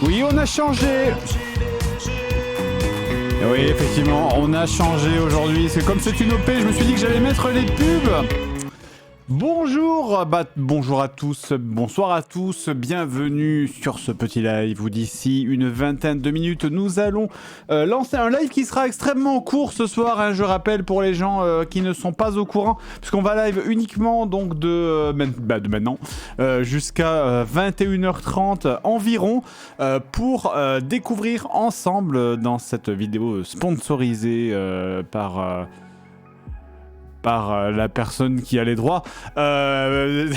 Oui, on a changé. Oui, effectivement, on a changé aujourd'hui. C'est comme c'est une OP, je me suis dit que j'allais mettre les pubs. Bonjour, bonjour à tous, bonsoir à tous, bienvenue sur ce petit live où d'ici une vingtaine de minutes nous allons lancer un live qui sera extrêmement court ce soir, hein, je rappelle pour les gens qui ne sont pas au courant, puisqu'on va live uniquement donc de maintenant jusqu'à 21h30 environ pour découvrir ensemble dans cette vidéo sponsorisée par la personne qui a les droits. Lego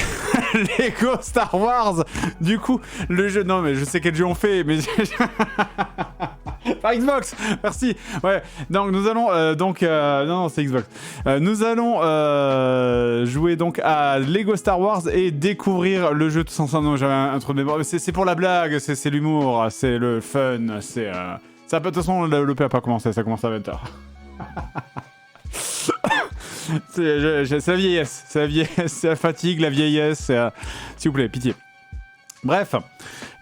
Star Wars. Du coup, le jeu... Non, mais je sais quel jeu on fait, mais... par Xbox. Merci. Ouais. Donc, nous allons... non, c'est Xbox. Nous allons jouer donc à Lego Star Wars et découvrir le jeu tous ensemble. Non, j'avais un trou de mémoire. C'est pour la blague, c'est l'humour, c'est le fun, c'est... Ça peut... De toute façon, le P a pas commencé, ça commence à 20h. C'est la vieillesse, c'est la fatigue, la vieillesse, s'il vous plaît, pitié. Bref,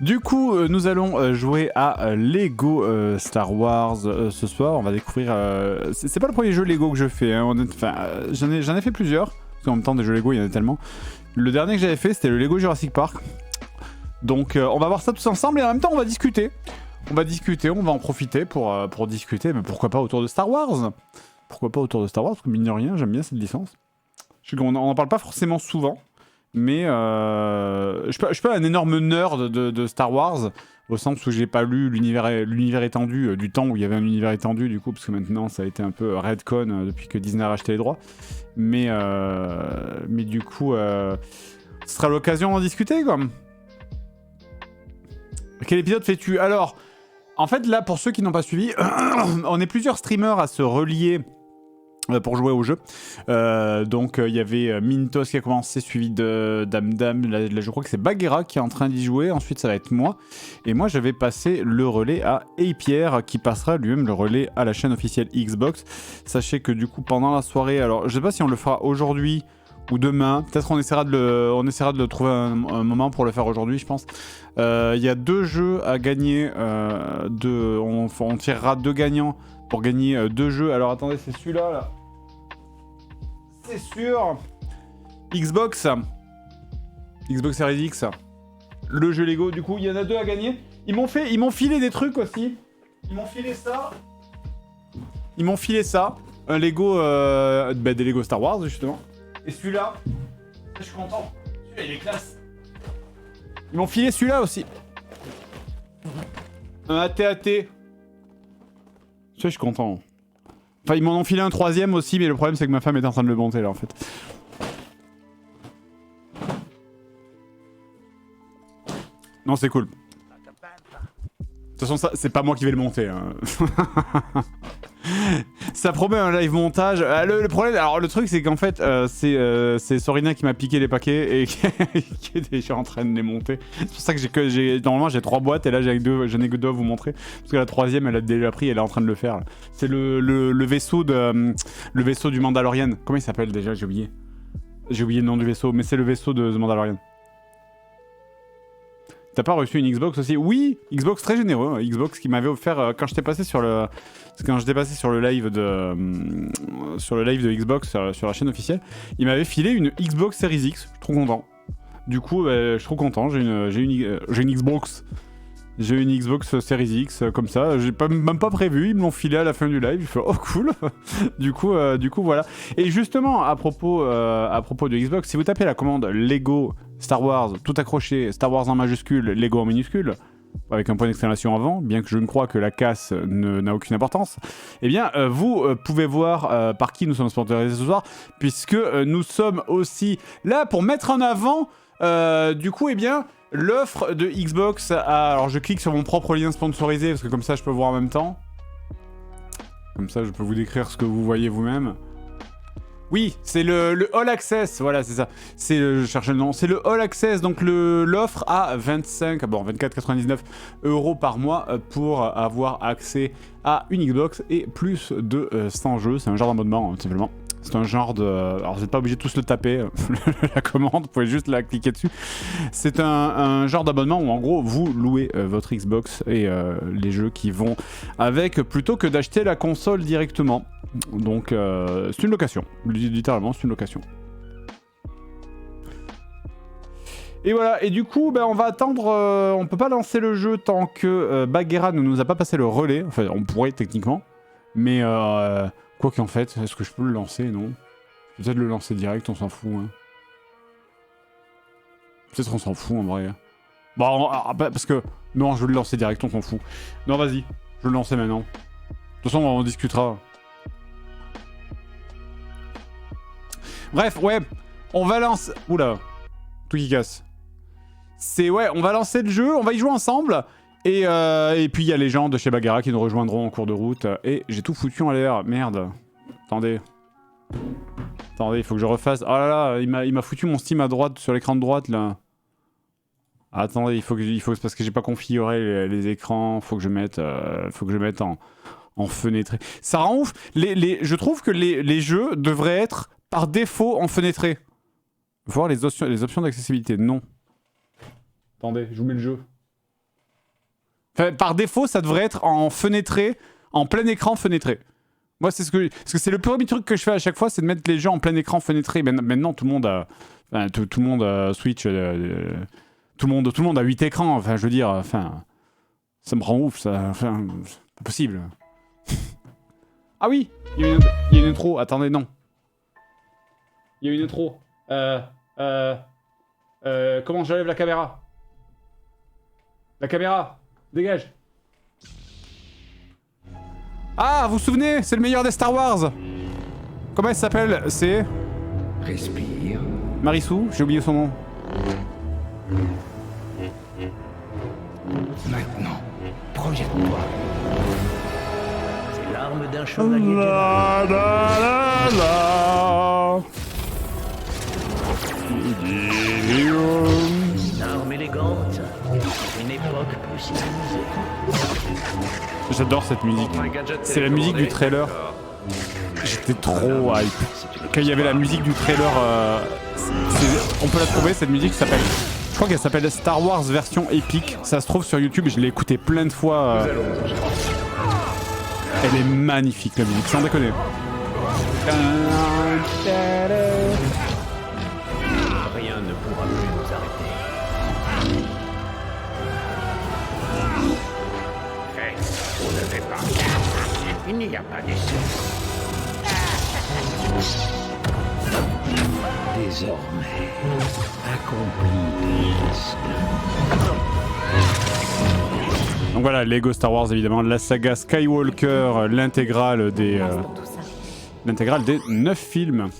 du coup, nous allons jouer à Lego Star Wars ce soir. On va découvrir... c'est pas le premier jeu Lego que je fais, hein, j'en ai fait plusieurs, parce qu'en même temps, des jeux Lego, il y en a tellement. Le dernier que j'avais fait, c'était le Lego Jurassic Park. Donc, on va voir ça tous ensemble, et en même temps, on va discuter. On va en profiter pour discuter, mais pourquoi pas autour de Star Wars ? Pourquoi pas autour de Star Wars, parce que mine de rien, j'aime bien cette licence. Je sais qu'on n'en parle pas forcément souvent, mais je suis pas un énorme nerd de Star Wars, au sens où j'ai pas lu l'univers étendu, du temps où il y avait un univers étendu, du coup, parce que maintenant ça a été un peu redcon depuis que Disney a racheté les droits. Mais du coup, ce sera l'occasion d'en discuter, quoi. Quel épisode fais-tu ? Alors, en fait, là, pour ceux qui n'ont pas suivi, on est plusieurs streamers à se relier pour jouer au jeu. Donc il y avait Mintos qui a commencé, suivi de Damdam. Là, je crois que c'est Bagheera qui est en train d'y jouer. Ensuite ça va être moi. Et moi j'avais passé le relais à Pierre qui passera lui-même le relais à la chaîne officielle Xbox. Sachez que du coup pendant la soirée, alors je sais pas si on le fera aujourd'hui ou demain, peut-être on essaiera de trouver un moment pour le faire aujourd'hui, je pense. Il y a 2 jeux à gagner, on tirera 2 gagnants pour gagner 2 jeux. Alors attendez, c'est celui-là là. C'est sûr. Xbox Series X. Le jeu Lego, du coup, il y en a 2 à gagner. Ils m'ont filé des trucs aussi. Ils m'ont filé ça. Un Lego des Lego Star Wars justement. Et celui-là, je suis content. Celui-là, il est classe. Ils m'ont filé celui-là aussi. Un AT-AT. Celui-là, je suis content. Enfin, ils m'en ont filé un 3ème aussi, mais le problème, c'est que ma femme est en train de le monter, là, en fait. Non, c'est cool. De toute façon, ça, c'est pas moi qui vais le monter. Hein. Ça promet un live montage. Le problème, alors le truc, c'est qu'en fait, c'est Sorina qui m'a piqué les paquets et qui est déjà en train de les monter. C'est pour ça que normalement j'ai 3 boîtes et là j'en ai que 2 à vous montrer parce que la 3ème elle a déjà pris, elle est en train de le faire. Là. C'est le vaisseau du Mandalorian. Comment il s'appelle déjà? J'ai oublié le nom du vaisseau, mais c'est le vaisseau de The Mandalorian. T'as pas reçu une Xbox aussi? Oui, Xbox très généreux. Xbox qui m'avait offert quand j'étais passé sur le live de Xbox sur la chaîne officielle, il m'avait filé une Xbox Series X. Je suis trop content. Du coup, je suis trop content. J'ai une Xbox. J'ai une Xbox Series X comme ça. J'ai même pas prévu. Ils me l'ont filé à la fin du live. Je fais oh cool. du coup voilà. Et justement à propos de Xbox, si vous tapez la commande Lego Star Wars tout accroché, Star Wars en majuscule, Lego en minuscule, avec un point d'exclamation avant, bien que je ne crois que la casse n'a aucune importance, eh bien vous pouvez voir par qui nous sommes sponsorisés ce soir, puisque nous sommes aussi là pour mettre en avant du coup eh bien l'offre de Xbox. Alors je clique sur mon propre lien sponsorisé parce que comme ça je peux voir en même temps. Comme ça je peux vous décrire ce que vous voyez vous-même. Oui, c'est le All Access, voilà, c'est ça. Je cherchais le nom. C'est le All Access, donc l'offre à 24,99 € par mois pour avoir accès à une Xbox et plus de 100 jeux. C'est un genre d'abonnement, tout simplement. C'est un genre de... Alors vous n'êtes pas obligé de tous le taper, la commande, vous pouvez juste la cliquer dessus. C'est un genre d'abonnement où en gros vous louez votre Xbox et les jeux qui vont avec plutôt que d'acheter la console directement. Donc c'est une location, littéralement c'est une location. Et voilà, et du coup, ben, on va attendre, on peut pas lancer le jeu tant que Bagheera ne nous a pas passé le relais. Enfin, on pourrait techniquement, mais quoi qu'en fait, est-ce que je peux le lancer? Non. Peut-être le lancer direct, on s'en fout. Hein. Peut-être on s'en fout en vrai. Bon, parce que, non, je veux le lancer direct, on s'en fout. Non, vas-y, je veux le lancer maintenant. De toute façon, on en discutera. Bref, ouais, on va lancer... Oula, tout qui casse. C'est ouais, on va lancer le jeu, on va y jouer ensemble. Et puis il y a les gens de chez Bagheera qui nous rejoindront en cours de route. Et j'ai tout foutu en l'air, merde. Attendez. Attendez, il faut que je refasse. Oh là là, il m'a foutu mon Steam à droite, sur l'écran de droite là. Attendez, il faut parce que j'ai pas configuré les écrans, faut que je mette en fenêtré. Ça rend ouf. Je trouve que les jeux devraient être par défaut en fenêtré. Voir les options d'accessibilité, non. Attendez, je vous mets le jeu. Enfin, par défaut, ça devrait être en fenêtré, en plein écran fenêtré. Moi, c'est parce que c'est le premier truc que je fais à chaque fois, c'est de mettre les jeux en plein écran fenêtré. Maintenant, tout le monde a, enfin, tout le monde a Switch, tout le monde a 8 écrans. Enfin, je veux dire, enfin, ça me rend ouf, ça. Enfin, c'est pas possible. Ah oui, il y a une intro. Attendez, non. Il y a une intro. Comment j'enlève la caméra? La caméra, dégage. Ah, vous vous souvenez? C'est le meilleur des Star Wars. Comment elle s'appelle? C'est... Respire. Marissou, j'ai oublié son nom. Maintenant, projette-toi. C'est l'arme d'un chevalier La la la la. Une arme élégante, une époque plus civilisée. J'adore cette musique. C'est la musique du trailer. J'étais trop hype. Quand il y avait la musique du trailer, on peut la trouver cette musique, s'appelle... Je crois qu'elle s'appelle Star Wars version épique. Ça se trouve sur YouTube, je l'ai écoutée plein de fois. Elle est magnifique la musique, sans déconner. Rien ne pourra plus nous arrêter. On ne fait pas. Il n'y a pas d'essai. Désormais, accomplis ton destin. Donc voilà, Lego Star Wars évidemment, la saga Skywalker, l'intégrale des 9 films.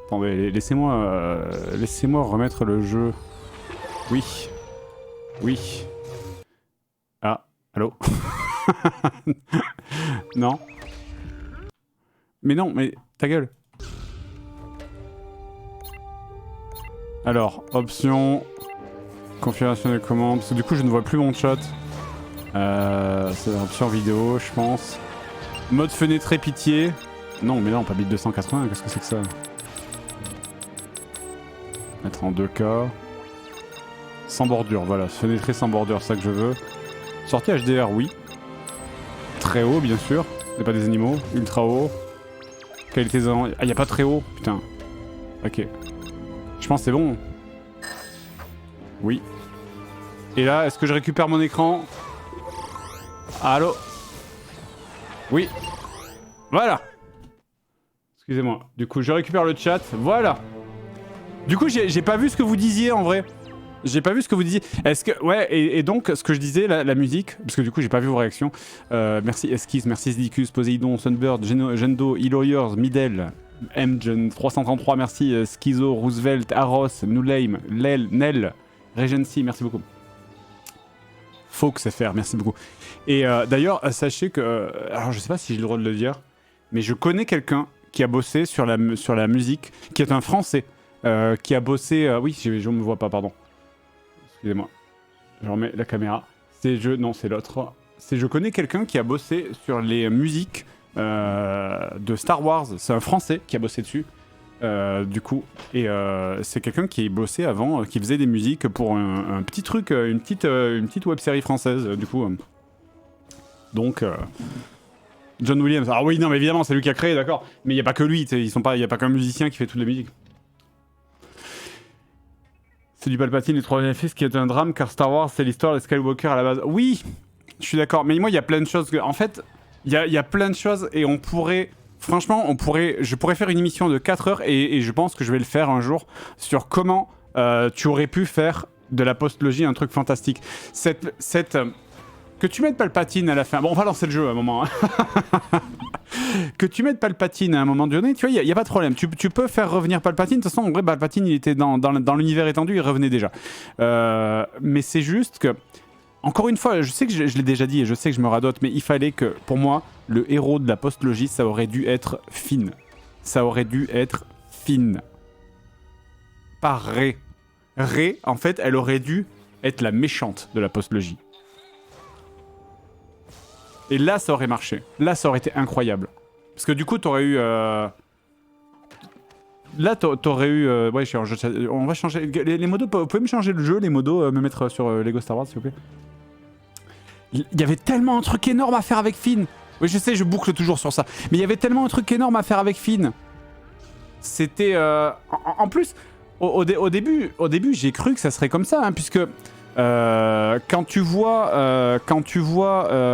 Attendez, laissez-moi remettre le jeu. Oui. Oui. Ah, allô. Non. Mais non, mais ta gueule. Alors, options, configuration des commandes, parce que du coup je ne vois plus mon chat. C'est option vidéo, je pense. Mode fenêtré pitié. Non, mais non, pas bit 280, qu'est-ce que c'est que ça? Mettre en 2K. Sans bordure, voilà, fenêtré sans bordure, c'est ça que je veux. Sortie HDR, oui. Très haut, bien sûr. Il n'y a pas des animaux. Ultra haut. Qualité des... Ah, il n'y a pas très haut, putain. Ok. Je pense que c'est bon. Oui. Et là, est-ce que je récupère mon écran? Allô? Oui. Voilà. Excusez-moi. Du coup, je récupère le chat. Voilà. Du coup, j'ai pas vu ce que vous disiez en vrai. J'ai pas vu ce que vous disiez. Est-ce que... Ouais, et donc, ce que je disais, la musique, parce que du coup, j'ai pas vu vos réactions. Merci Esquisse, merci Zdicus, Poséidon, Sunbird, Gendo, Eloyers, Midel, Mgen333, merci Schizo, Roosevelt, Aros, Nulame, Nel, Regency, merci beaucoup. Fox FR, merci beaucoup. Et d'ailleurs, sachez que... alors, je sais pas si j'ai le droit de le dire, mais je connais quelqu'un qui a bossé sur la musique, qui est un Français, qui a bossé... oui, je me vois pas, pardon. Excusez-moi. Je remets la caméra. C'est non, c'est l'autre. c'est je connais quelqu'un qui a bossé sur les musiques de Star Wars. C'est un Français qui a bossé dessus. Du coup, et c'est quelqu'un qui bossait avant, qui faisait des musiques pour un petit truc, une petite web série française, du coup. Donc, John Williams. Ah oui, non, mais évidemment, c'est lui qui a créé, d'accord. Mais il n'y a pas que lui, il n'y a pas qu'un musicien qui fait toutes les musiques. C'est du Palpatine, le troisième fils, qui est un drame, car Star Wars, c'est l'histoire de Skywalker à la base. Oui, je suis d'accord. Mais moi, il y a plein de choses. En fait, il y a plein de choses et on pourrait. Franchement, je pourrais faire une émission de 4 heures et je pense que je vais le faire un jour sur comment tu aurais pu faire de la postlogie un truc fantastique. Que tu mettes Palpatine à la fin. Bon, on va lancer le jeu à un moment. Hein. Que tu mettes Palpatine à un moment donné, tu vois, il n'y a pas de problème. Tu peux faire revenir Palpatine. De toute façon, en vrai, Palpatine, il était dans l'univers étendu, il revenait déjà. Mais c'est juste que. Encore une fois, je sais que je l'ai déjà dit et je sais que je me radote, mais il fallait que, pour moi, le héros de la postlogie, ça aurait dû être Finn. Ça aurait dû être Finn. Pas Rey. Rey, en fait, elle aurait dû être la méchante de la postlogie. Et là, ça aurait marché. Là, ça aurait été incroyable. Parce que du coup, t'aurais eu... Là, t'aurais eu... Ouais, on va changer... Les modos, vous pouvez me changer le jeu, les modos, me mettre sur Lego Star Wars, s'il vous plaît. Il y avait tellement un truc énorme à faire avec Finn. Oui, je sais, je boucle toujours sur ça. Mais il y avait tellement un truc énorme à faire avec Finn. C'était... En plus, au début, j'ai cru que ça serait comme ça, hein, puisque... quand tu vois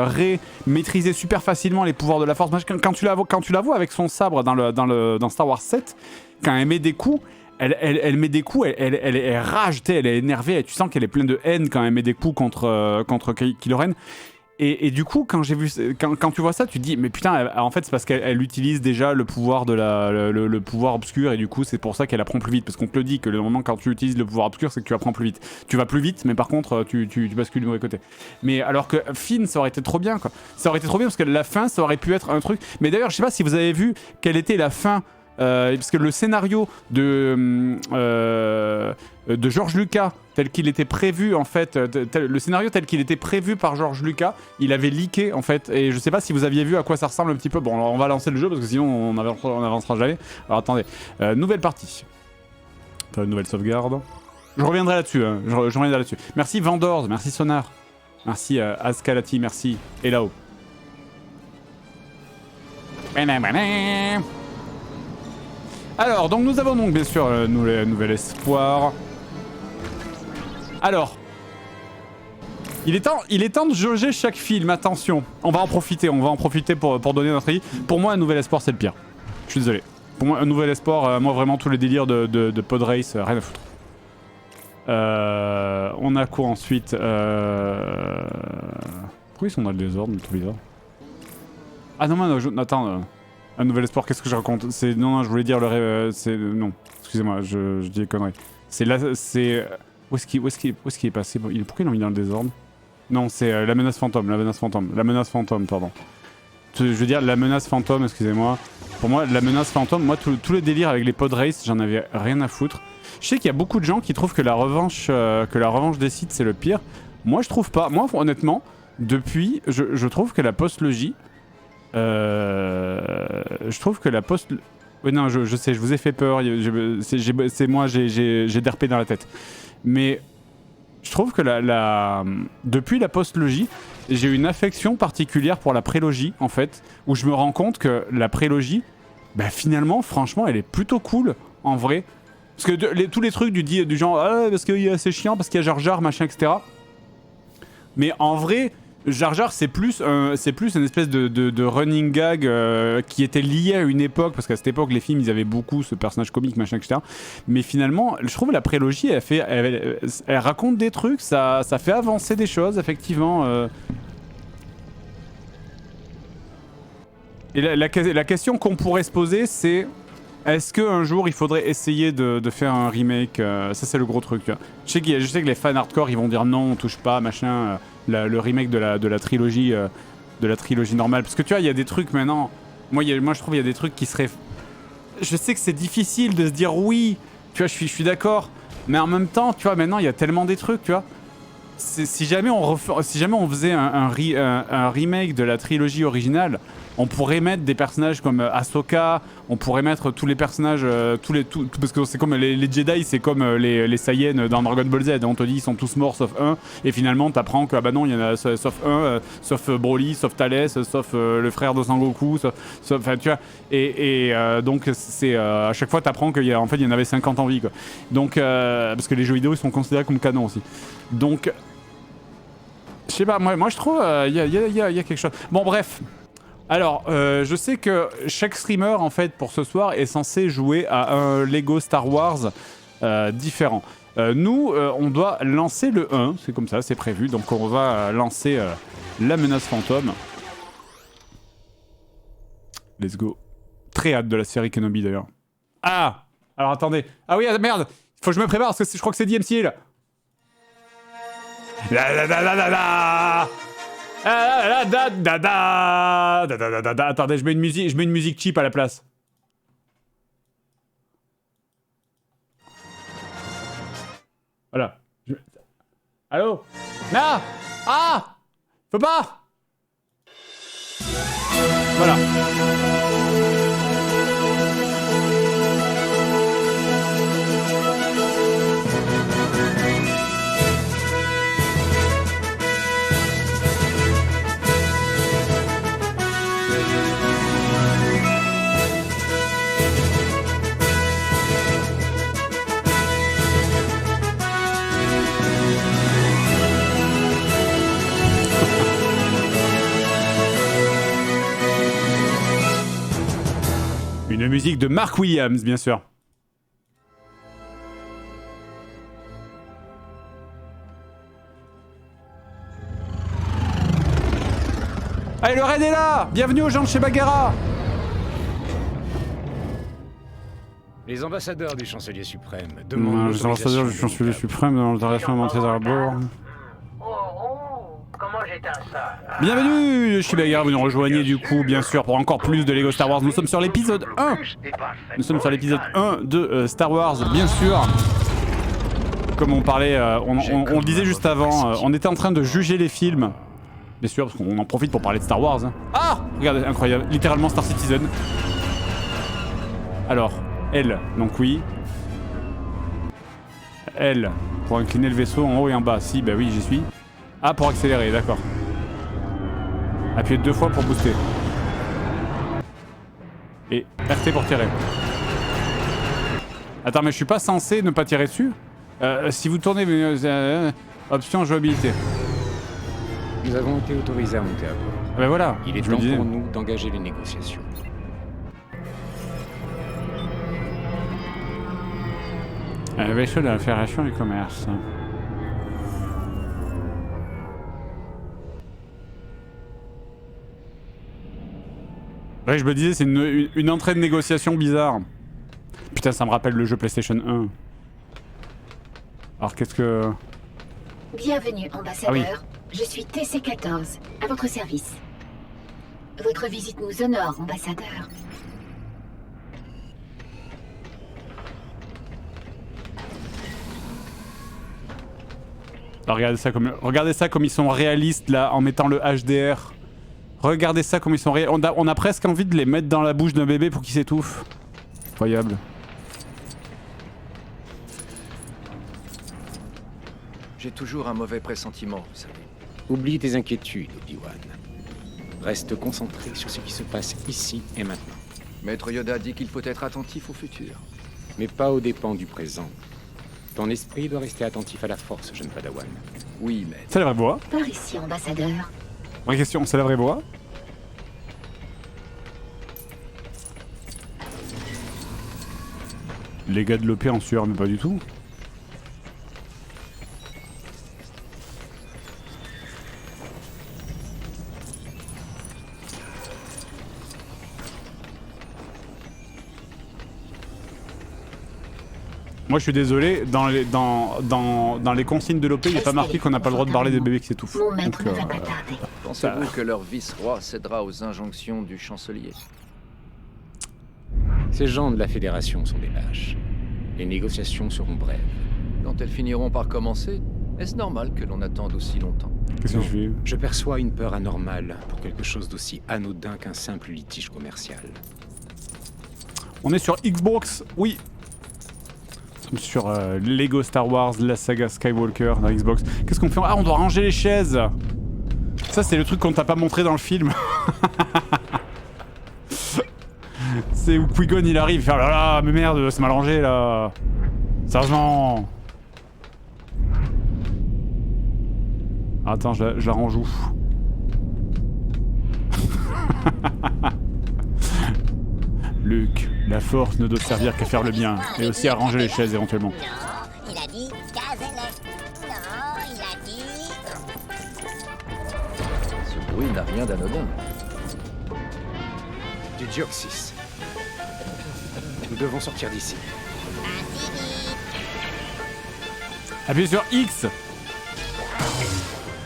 Rey maîtriser super facilement les pouvoirs de la force, quand tu la vois avec son sabre dans Star Wars 7, quand elle met des coups, elle met des coups, elle rage, elle est énervée, tu sens qu'elle est pleine de haine quand elle met des coups contre Kylo Ren. Et du coup, quand tu vois ça, tu te dis, mais putain, en fait, c'est parce qu'elle utilise déjà le pouvoir le pouvoir obscur, et du coup, c'est pour ça qu'elle apprend plus vite. Parce qu'on te le dit que le moment quand tu utilises le pouvoir obscur, c'est que tu apprends plus vite. Tu vas plus vite, mais par contre, tu bascules du mauvais côté. Mais alors que Finn, ça aurait été trop bien, quoi. Ça aurait été trop bien parce que la fin, ça aurait pu être un truc. Mais d'ailleurs, je sais pas si vous avez vu quelle était la fin. Parce que le scénario de George Lucas, tel qu'il était prévu en fait, le scénario tel qu'il était prévu par George Lucas, il avait leaké en fait, et je sais pas si vous aviez vu à quoi ça ressemble un petit peu. Bon, alors on va lancer le jeu parce que sinon on avancera jamais. Alors attendez, nouvelle partie, enfin, nouvelle sauvegarde. Je reviendrai là-dessus, hein. je reviendrai là-dessus. Merci Vendors, merci Sonar, merci Ascalati, merci Elao. Alors, donc nous avons donc bien sûr Nouvel Espoir. Alors, il est temps de jauger chaque film, attention. On va en profiter pour donner notre avis. Pour moi, un Nouvel Espoir, c'est le pire. Je suis désolé. Pour moi, un Nouvel Espoir, moi vraiment tous les délires de pod race, rien à foutre. On a quoi ensuite Pourquoi ils sont dans le désordre, tous les ordres? Ah non, attends... Un Nouvel Espoir, qu'est-ce que je raconte? Non, je voulais dire non, excusez-moi, je dis des conneries. C'est là, c'est... Où est-ce qu'il est passé? Pourquoi ils l'ont mis dans le désordre? Non, c'est la menace fantôme, pardon. Je veux dire, la menace fantôme, excusez-moi. Pour moi, la menace fantôme, moi, tous les délires avec les pod race, j'en avais rien à foutre. Je sais qu'il y a beaucoup de gens qui trouvent que la revanche des Sith, c'est le pire. Moi, je trouve pas. Moi, honnêtement, depuis, je trouve que la postlogie... je trouve que la post... Oui, non, je sais, je vous ai fait peur. C'est moi, j'ai derpé dans la tête. Mais je trouve que depuis la postlogie, j'ai une affection particulière pour la prélogie, en fait, où je me rends compte que la prélogie, bah, finalement, franchement, elle est plutôt cool, en vrai. Parce que tous les trucs du genre, ah, parce qu'il y a c'est chiant, parce qu'il y a Jar Jar, machin, etc. Mais en vrai... Jar Jar, c'est plus une espèce de running gag qui était lié à une époque, parce qu'à cette époque, les films, ils avaient beaucoup ce personnage comique, machin, etc. Mais finalement, je trouve la prélogie, elle raconte des trucs, ça fait avancer des choses, effectivement. Et la question qu'on pourrait se poser, c'est... Est-ce qu'un jour, il faudrait essayer de faire un remake Ça, c'est le gros truc. Tu vois. Je sais que les fans hardcore, ils vont dire non, on touche pas, machin... le remake de la trilogie normale, parce que tu vois, il y a des trucs maintenant, moi je trouve qu'il y a des trucs qui seraient, je sais que c'est difficile de se dire oui, tu vois, je suis d'accord, mais en même temps, tu vois, maintenant il y a tellement des trucs, tu vois, si jamais on faisait un remake de la trilogie originale, on pourrait mettre des personnages comme Ahsoka, on pourrait mettre tous les personnages, parce que c'est comme les Jedi, c'est comme les Saiyans dans Dragon Ball Z. On te dit ils sont tous morts sauf un, et finalement t'apprends que ah bah non, il y en a sauf un, sauf Broly, sauf Thales, sauf le frère de Sangoku, enfin tu vois. Et donc c'est à chaque fois t'apprends qu'il y a en fait il y en avait 50 en vie quoi. Donc parce que les jeux vidéo ils sont considérés comme canon aussi. Donc je sais pas, moi je trouve il y a quelque chose. Bon bref. Alors, je sais que chaque streamer, en fait, pour ce soir, est censé jouer à un Lego Star Wars différent. Nous, on doit lancer le 1, c'est comme ça, c'est prévu. Donc on va lancer la menace fantôme. Let's go. Très hâte de la série Kenobi, d'ailleurs. Ah! Alors attendez. Ah oui, merde! Faut que je me prépare, parce que je crois que c'est DMC, là. Attendez, je mets une musique cheap à la place. Voilà. Allô? Là! Ah! Faut pas! Voilà. Une musique de Mark Williams, bien sûr. Allez, le raid est là! Bienvenue aux gens de chez Bagheera! Les ambassadeurs du chancelier suprême demandent Les ambassadeurs du chancelier suprême dans l'interaction montée à bord. Comment j'éteins ça? Bienvenue chez Bagheera, vous nous rejoignez du coup, bien sûr, pour encore plus de Lego Star Wars. Nous sommes sur l'épisode 1. Nous sommes sur l'épisode 1 de Star Wars, bien sûr. Comme on parlait, on le disait juste avant, on était en train de juger les films. Bien sûr, parce qu'on en profite pour parler de Star Wars. Hein. Ah! Regardez, incroyable, littéralement Star Citizen. Alors, L, donc oui. L, pour incliner le vaisseau en haut et en bas. Si, bah oui, j'y suis. A pour accélérer, d'accord. Appuyez 2 fois pour booster. Et RT pour tirer. Attends, mais je suis pas censé ne pas tirer dessus? Si vous tournez... option jouabilité. Nous avons été autorisés à monter à bord. Ah bah voilà, Il est je me temps disais. pour nous d'engager les négociations. Un vaisseau de la Fédération du Commerce. Ouais, je me disais, c'est une entrée de négociation bizarre. Putain, ça me rappelle le jeu PlayStation 1. Alors qu'est-ce que... Bienvenue, ambassadeur. Ah oui. Je suis TC-14, à votre service. Votre visite nous honore, ambassadeur. Alors, regardez ça comme ils sont réalistes là, en mettant le HDR. Regardez ça comme ils sont réalistes. On a presque envie de les mettre dans la bouche d'un bébé pour qu'il s'étouffe. Incroyable. J'ai toujours un mauvais pressentiment, vous savez. Oublie tes inquiétudes, Obi-Wan. Reste concentré sur ce qui se passe ici et maintenant. Maître Yoda dit qu'il faut être attentif au futur. Mais pas aux dépens du présent. Ton esprit doit rester attentif à la force, jeune Padawan. Oui, maître. C'est la vraie voix. Par ici, ambassadeur. Vraie question, c'est la vraie voix. Les gars de l'OP en sueur, mais pas du tout. Moi je suis désolé, dans les consignes de l'OP, il n'est pas marqué qu'on n'a pas le droit de parler des bébés qui s'étouffent. Mon maître Donc, ne va pas tarder. Pensez-vous que leur vice-roi cédera aux injonctions du chancelier? Ces gens de la Fédération sont des lâches. Les négociations seront brèves. Quand elles finiront par commencer, Est-ce normal que l'on attende aussi longtemps? Qu'est-ce que Non. je fais? Je perçois une peur anormale pour quelque chose d'aussi anodin qu'un simple litige commercial. On est sur Xbox, oui. Nous sommes sur Lego Star Wars, la saga Skywalker dans Xbox. Qu'est-ce qu'on fait? Ah, on doit ranger les chaises. Ça, c'est le truc qu'on t'a pas montré dans le film. C'est où Qui-Gon il arrive, il fait oh là là, mais merde, c'est mal rangé là. Sérieusement. Attends, je la range où? Luke, la force ne doit servir qu'à faire le bien, et aussi à ranger les chaises éventuellement. Non, il a dit Kazenek. Non, il a dit... Ce bruit n'a rien d'anodin. Du Dioxys. Nous devons sortir d'ici. Ainsi dit. Appuyez sur X.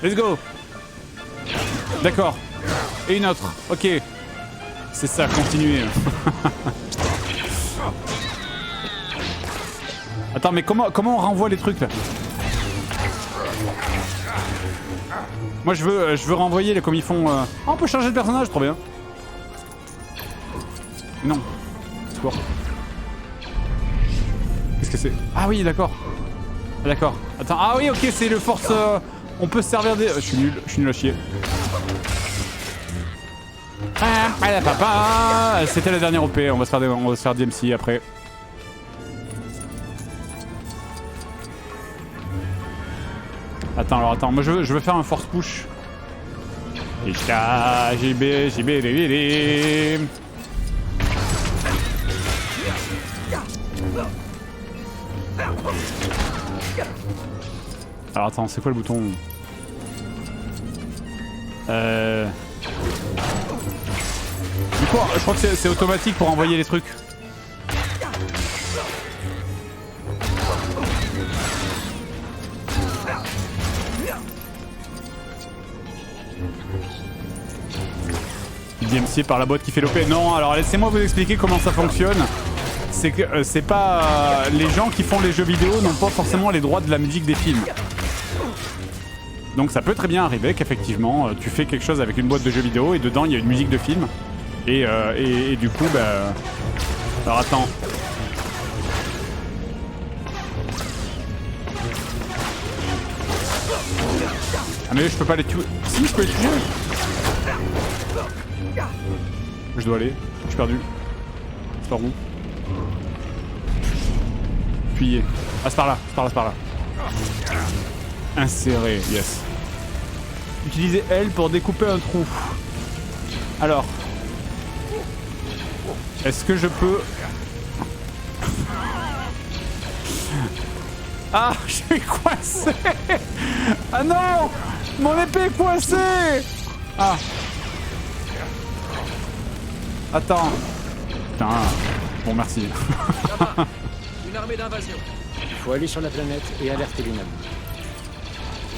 Let's go. D'accord. Et une autre. Ok. C'est ça, continuez. Attends, mais comment on renvoie les trucs là? Moi je veux renvoyer les comme ils font. Oh, on peut changer de personnage, trop bien. Non. Quoi? Qu'est-ce que c'est? Ah oui, d'accord. D'accord. Attends. Ah oui, ok, c'est le force. On peut se servir des. Je suis nul à chier. C'était la dernière OP, on va se faire DMC après. Attends, moi je veux faire un force push. Ishka, JB, Alors attends, c'est quoi le bouton? Du coup, je crois que c'est automatique pour envoyer les trucs. DMC par la boîte qui fait l'OP. Non, alors laissez-moi vous expliquer comment ça fonctionne. C'est que c'est pas... les gens qui font les jeux vidéo n'ont pas forcément les droits de la musique des films. Donc ça peut très bien arriver qu'effectivement tu fais quelque chose avec une boîte de jeux vidéo et dedans il y a une musique de film. Et du coup, bah... Alors attends. Ah mais je peux pas les tuer. Si, je peux les tuer. Je dois aller. Je suis perdu. C'est par où? Fuyez. Ah, c'est par là. C'est par là. Insérer. Yes. Utilisez L pour découper un trou. Alors... Est-ce que je peux... Ah, je suis coincé. Ah non, mon épée est coincée. Ah. Attends. Putain. Bon, merci. Une armée d'invasion. Il faut aller sur la planète et alerter les nabous.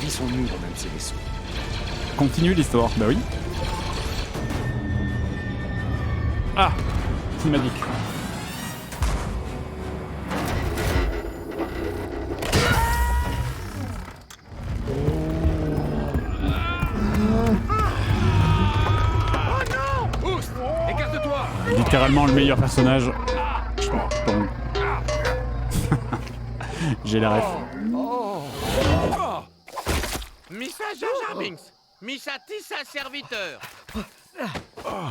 Glissons-nous dans un de ces vaisseaux. Continue l'histoire. Bah oui. Ah. Cinématique. Littéralement le meilleur personnage. Bon. J'ai la ref. Missa Jar Jar Binks, Missa Tissa serviteur.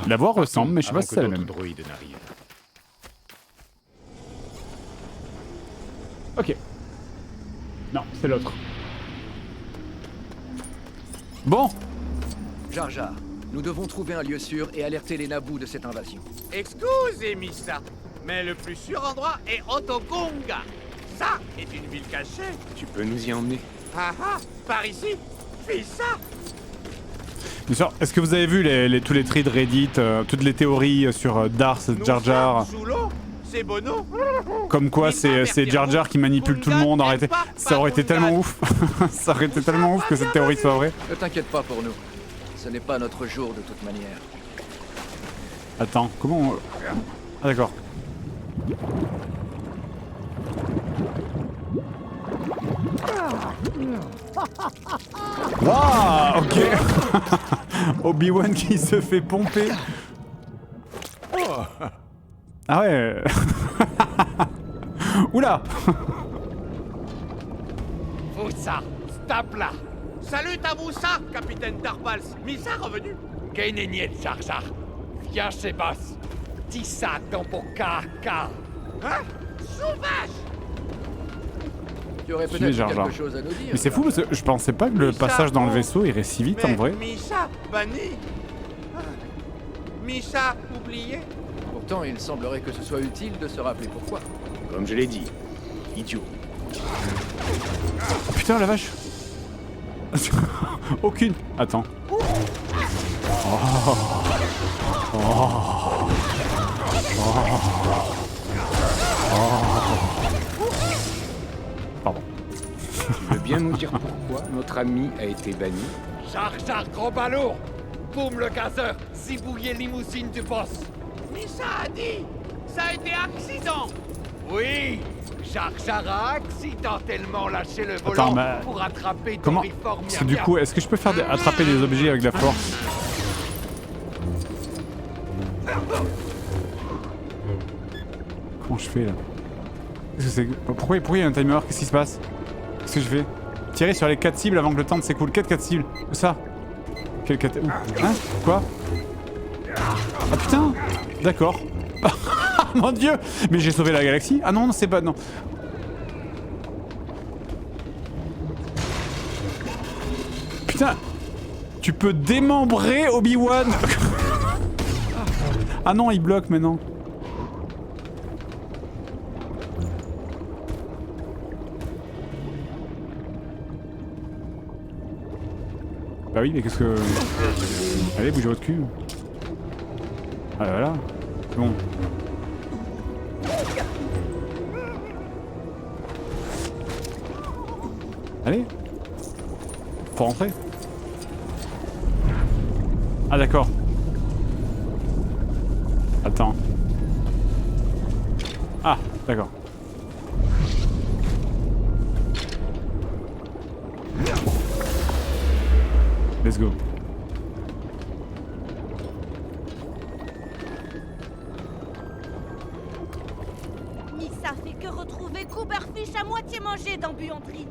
La voix ressemble, mais je sais pas si c'est la même. Droïde n'arrive. Ok. Non, c'est l'autre. Bon. Jar Jar, nous devons trouver un lieu sûr et alerter les Naboo de cette invasion. Excusez, Missa, mais le plus sûr endroit est Otokonga. Ça est une ville cachée. Tu peux nous y emmener? Ah ah, par ici, fais ça. Bien sûr, est-ce que vous avez vu tous les threads Reddit, toutes les théories sur Darth Jar Jar? Sous l'eau, c'est Bono. Comme quoi c'est Jar Jar qui manipule tout le monde, arrêtez. Ça aurait été tellement ouf. Ça aurait été tellement ouf que cette théorie soit vraie. Ne t'inquiète pas pour nous. Ce n'est pas notre jour de toute manière. Attends, comment on... Ah d'accord. Waouh, ok. Obi-Wan qui se fait pomper. Ah ouais. Oula. Moussa, stop là. Salut à Moussa, capitaine Tarpals. Missa revenu. Keneniet Jar Jar. Viens chez Boss. Dis ça dans mon caca. Hein? Sauvage. Tu aurais Suis peut-être Jar Jar. quelque chose à nous dire. Mais c'est fou parce que je pensais pas que le Missa, passage dans le oh. vaisseau irait si vite Mais en vrai. Missa, banni. Missa, oublié. Pourtant, il semblerait que ce soit utile de se rappeler pourquoi. Comme je l'ai dit, idiot. Oh, putain la vache. Aucune. Attends. Pardon. Tu veux bien nous dire pourquoi notre ami a été banni? Jar Jar gros balourd. Boum le gazeur. Zibouillez limousine du boss. Missa a dit. Ça a été accident. Oui. Jar Jar a accidentellement lâché le volant Attends, mais pour attraper comment? Doriformia. Parce que du coup, est-ce que je peux faire attraper des objets avec la force? Comment je fais là? Qu'est-ce que c'est? Pourquoi il y a un timer? Qu'est-ce qui se passe? Qu'est-ce que je fais? Tirer sur les 4 cibles avant que le temps ne s'écoule. 4 cibles. Où ça? Quel 4? Où? Hein? Quoi? Ah putain! D'accord. Mon dieu! Mais j'ai sauvé la galaxie? Ah non, c'est pas... Non. Putain! Tu peux démembrer Obi-Wan! Ah non, il bloque maintenant. Bah oui, mais qu'est-ce que... Allez, bougez votre cul. Ah voilà. C'est bon. Allez. Faut rentrer. Ah d'accord. Attends. Ah, d'accord. Let's go. Missa fait que retrouver Cooperfish à moitié mangé dans Buanderie.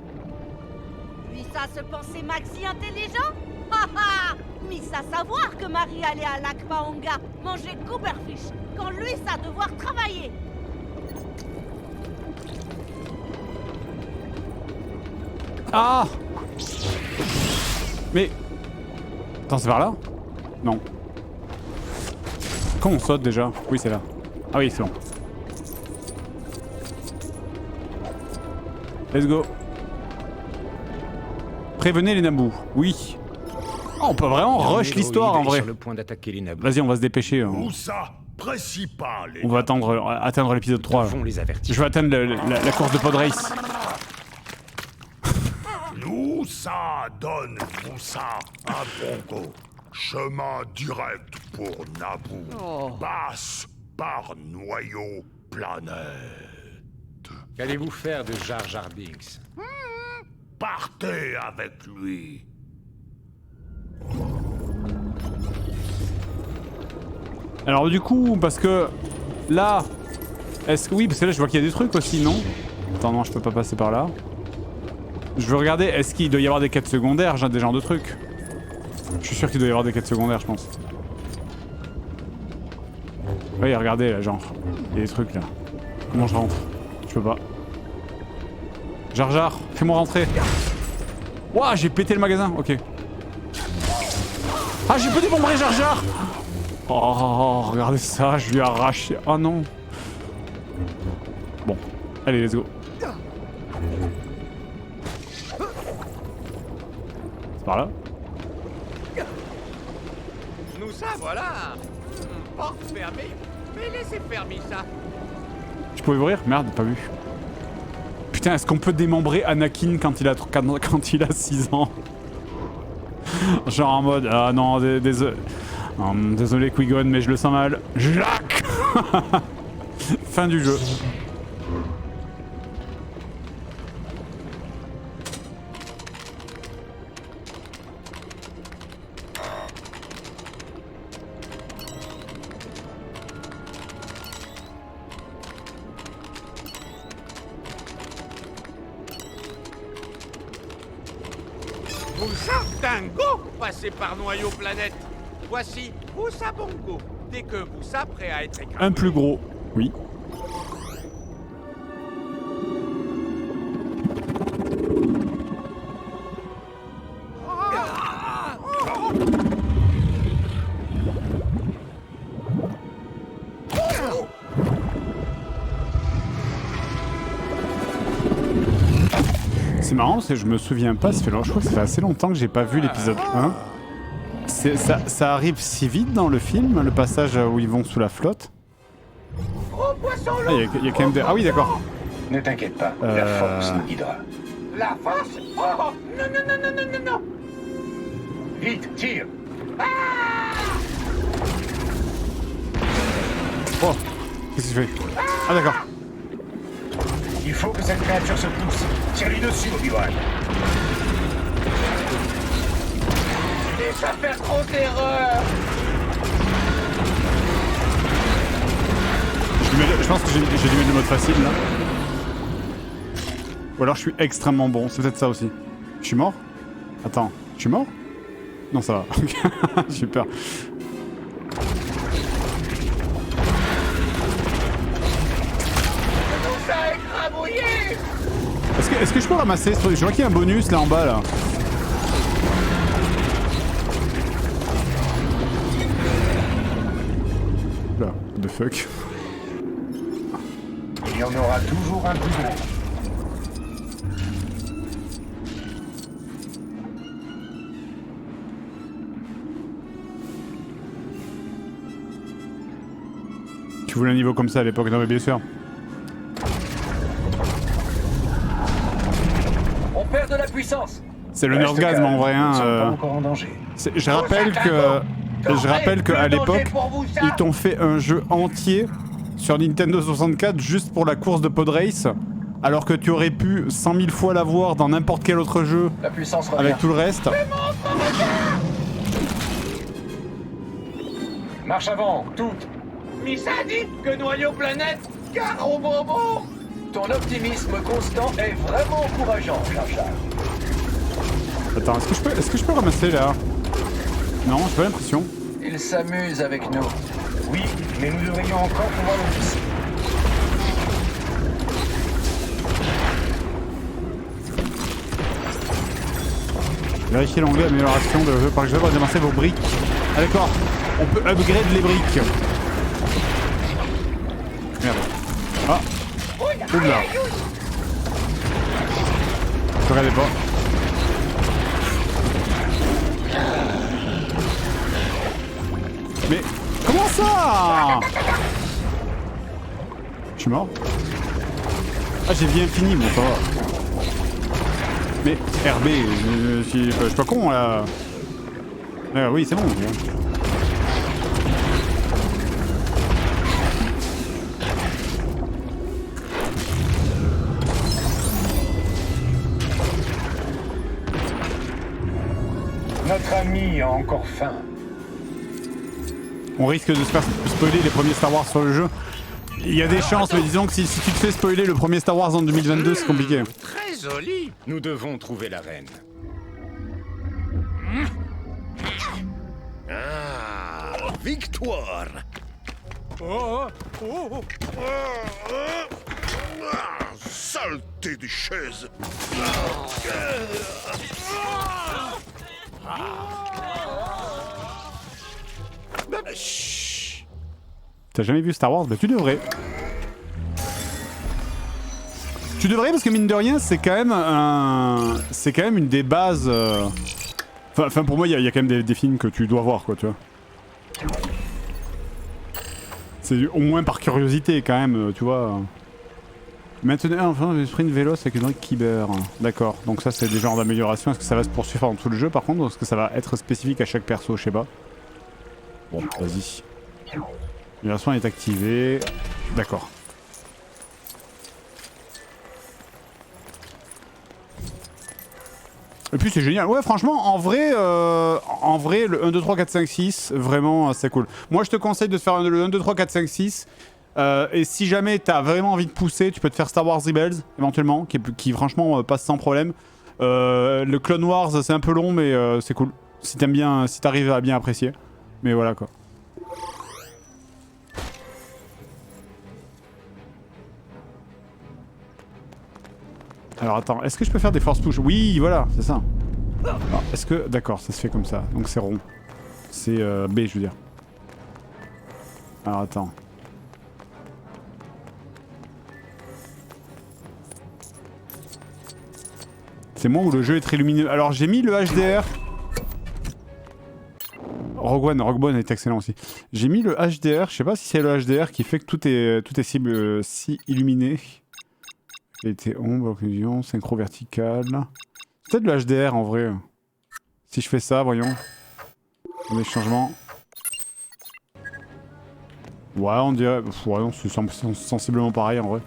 Missa se pensait maxi intelligent? Haha! Missa savoir que Marie allait à Lac Paonga manger Cooperfish quand lui ça devoir travailler. Ah! Mais... Attends, c'est par là? Non. Comment on saute déjà? Oui, c'est là. Ah oui, c'est bon. Let's go. Prévenez les Naboo. Oui. Oh, on peut vraiment rush l'histoire en vrai. Sur le point d'attaquer les Naboo. Vas-y, on va se dépêcher. Où ça? Précis pas, les On va atteindre l'épisode 3. Vont les avertir. Je vais atteindre la course de pod race. Nous, ça donne tout ça à Bongo. Chemin direct pour Naboo. Passe par noyau planète. Qu'allez-vous faire de Jar Jar Binks? Partez avec lui. Alors du coup, parce que là, est-ce que oui, parce que là je vois qu'il y a des trucs aussi, non? Attends, non, je peux pas passer par là. Je veux regarder, est-ce qu'il doit y avoir des quêtes secondaires, des genres de trucs? Je suis sûr qu'il doit y avoir des quêtes secondaires, je pense. Oui, regardez là, genre, il y a des trucs là. Comment je rentre? Je peux pas. Jar Jar, fais-moi rentrer. Ouah, j'ai pété le magasin, ok. Ah, j'ai pété mon vrai Jar Jar. Oh, regardez ça, je lui ai arraché. Oh non. Bon, allez, let's go. C'est par là? Nous ça, voilà. Porte fermée. Mais laissez faire Missa. Tu peux ouvrir? Merde, pas vu. Putain, est-ce qu'on peut démembrer Anakin quand il a 6 ans? Genre en mode, ah non, désolé. Désolé Qui-Gon, mais je le sens mal. Jacques. Fin du jeu. Moussa Dingo, passé par Noyau Planète. Voici Moussa Bongo. Dès que Moussa prêt à être écrasé. Un plus gros. Oui. C'est marrant parce que je me souviens pas, je crois que ça fait assez longtemps que j'ai pas vu l'épisode 1. Ça arrive si vite dans le film, le passage où ils vont sous la flotte. Ah, il y a quand même des... Ah oui, d'accord. Ne t'inquiète pas, la force nous guidera. La force? Oh, non, non, non, non, non, non, non. Vite, tire. Oh, qu'est-ce que tu fais? Ah d'accord. Il faut que cette créature se pousse. Tire-lui dessus, Obi-Wan. Ça fait trop d'erreurs. Je pense que j'ai dû mettre le mode facile là. Ou alors je suis extrêmement bon, c'est peut-être ça aussi. Je suis mort? Attends, je suis mort? Non ça va, super. Est-ce que je peux ramasser ce truc? Je vois qu'il y a un bonus là en bas là. Là, what the fuck. Il y en aura toujours un plus gros. Tu voulais un niveau comme ça à l'époque? Non mais bien sûr. On perd de la puissance. C'est le nerdgasme en vrai. Hein, Pas encore en danger. je rappelle qu'à l'époque, ils t'ont fait un jeu entier sur Nintendo 64 juste pour la course de Pod Race, alors que tu aurais pu 100 000 fois la voir dans n'importe quel autre jeu La puissance revient. avec tout le reste. Marche avant, toute. Missa dit que Noyau Planète, car au bonbon. Ton optimisme constant est vraiment encourageant, Jar Jar. Attends, est-ce que je peux ramasser là? Non, j'ai pas l'impression. Il s'amuse avec nous. Oui, mais nous devrions encore pouvoir le pousser. Vérifiez l'onglet amélioration de jeu par que je vais pour démarrer vos briques. Ah d'accord, on peut upgrade les briques. Merde. Ah. Oula. Je regardais pas. Mais comment ça? Je suis mort. Ah j'ai vie infinie, bon ça va. Mais RB, je suis pas con là. Oui c'est bon. Notre ami a encore faim. On risque de se faire spoiler les premiers Star Wars sur le jeu. Il y a des chances, mais disons que si tu te fais spoiler le premier Star Wars en 2022, c'est compliqué. Très joli. Nous devons trouver la reine. Ah, victoire. Saleté de chaise. Chut. T'as jamais vu Star Wars? Bah tu devrais. Tu devrais parce que mine de rien c'est quand même une des bases. Enfin pour moi il y a quand même des films que tu dois voir quoi tu vois. C'est au moins par curiosité quand même tu vois. Maintenant enfin le sprint véloce avec une drogue Kyber. D'accord, donc ça c'est des genres d'amélioration. Est-ce que ça va se poursuivre dans tout le jeu par contre ou est-ce que ça va être spécifique à chaque perso? Je sais pas. Bon, vas-y. L'amélioration est activée. D'accord. Et puis c'est génial. Ouais, franchement, en vrai, le 1, 2, 3, 4, 5, 6, vraiment, c'est cool. Moi, je te conseille de te faire le 1, 2, 3, 4, 5, 6. Et si jamais t'as vraiment envie de pousser, tu peux te faire Star Wars Rebels, éventuellement, qui franchement passe sans problème. Le Clone Wars, c'est un peu long, mais c'est cool. Si t'aimes bien, si t'arrives à bien apprécier. Mais voilà quoi. Alors attends, est-ce que je peux faire des force push? Oui, voilà, c'est ça. Est-ce que... D'accord, ça se fait comme ça. Donc c'est rond. C'est B, je veux dire. Alors attends. C'est moi où le jeu est très lumineux. Alors j'ai mis le HDR. Rogue One est excellent aussi. J'ai mis le HDR, je sais pas si c'est le HDR qui fait que tout est si illuminé. Qualité ombre, occlusion, synchro verticale. C'est peut-être le HDR en vrai. Si je fais ça, voyons. Les changements. Ouais, on dirait... Ouais, non, c'est sensiblement pareil en vrai.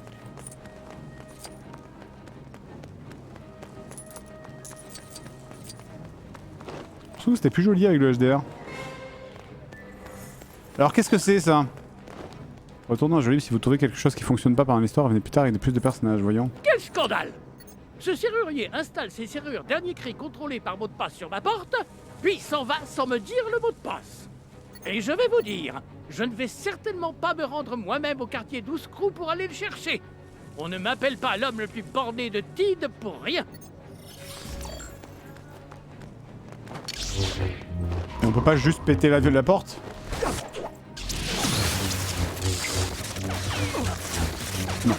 Je trouve que c'était plus joli avec le HDR. Alors qu'est-ce que c'est ça? Retournez dans Joli si vous trouvez quelque chose qui fonctionne pas par une histoire, venez plus tard avec plus de personnages, voyons. Quel scandale! Ce serrurier installe ses serrures dernier cri contrôlées par mot de passe sur ma porte, puis s'en va sans me dire le mot de passe. Et je vais vous dire, je ne vais certainement pas me rendre moi-même au quartier d'Ouscrou pour aller le chercher. On ne m'appelle pas l'homme le plus borné de Tid pour rien. Et on peut pas juste péter la porte? Non.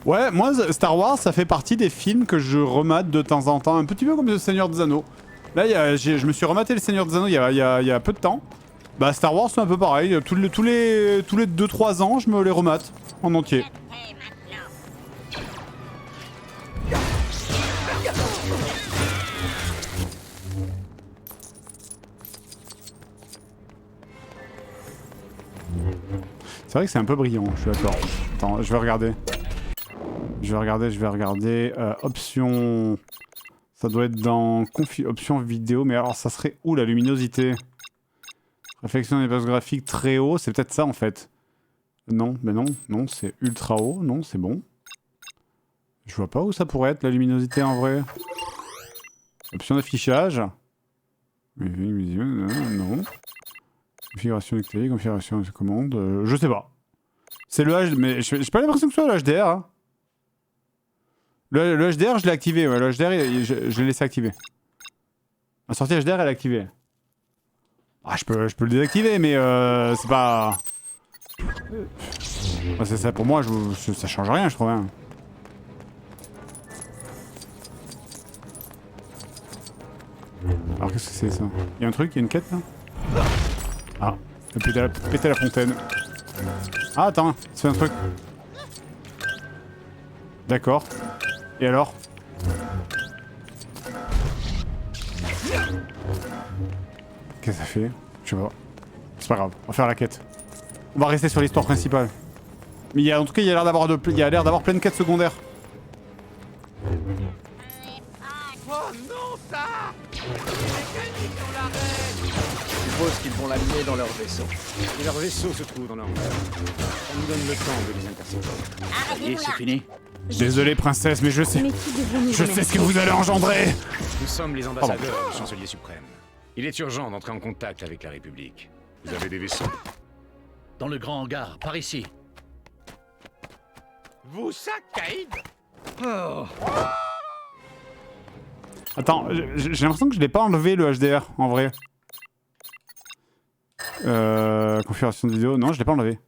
Ouais, moi Star Wars ça fait partie des films que je remate de temps en temps, un petit peu comme Le Seigneur des Anneaux. Là je me suis rematé Le Seigneur des Anneaux il y a peu de temps. Bah Star Wars c'est un peu pareil, tous les 2-3 ans je me les remate en entier. C'est vrai que c'est un peu brillant, je suis d'accord. Attends, je vais regarder. Options... Ça doit être dans options vidéo, mais alors ça serait où la luminosité? Réflexion des bases graphiques très haut, c'est peut-être ça en fait. Non, mais non, c'est ultra haut, non, c'est bon. Je vois pas où ça pourrait être la luminosité en vrai. Option d'affichage. Non. Configuration électrique, configuration de commande, je sais pas. C'est le HD, mais j'ai pas l'impression que ce soit le HDR. Hein. Le HDR, je l'ai activé, ouais, le HDR, je l'ai laissé activer. La sortie HDR, elle est activée. Ah, je peux le désactiver, mais c'est pas... c'est ça, pour moi, ça change rien, je trouve. Hein. Alors, qu'est-ce que c'est, ça? Y'a un truc, y'a une quête, là? Ah, péter la fontaine. Ah, attends, c'est un truc. D'accord. Et alors? Qu'est-ce que ça fait? Je sais pas. C'est pas grave, on va faire la quête. On va rester sur l'histoire principale. Mais en tout cas, il y a l'air d'avoir plein de quêtes secondaires. Oh non, ça! Les mécaniques dans l'arrêt! Je suppose qu'ils vont l'amener dans leur vaisseau. Et leur vaisseau se trouve dans leur mer. Ça nous donne le temps de les intercepter. Et c'est fini. Désolé, princesse, mais je sais. Je sais ce que vous allez engendrer! Nous sommes les ambassadeurs du chancelier suprême. Il est urgent d'entrer en contact avec la République. Vous avez des vaisseaux? Dans le grand hangar, par ici. Vous ça, Caïd? Oh. Attends, j'ai l'impression que je l'ai pas enlevé le HDR, en vrai. Configuration de vidéo, non, je l'ai pas enlevé.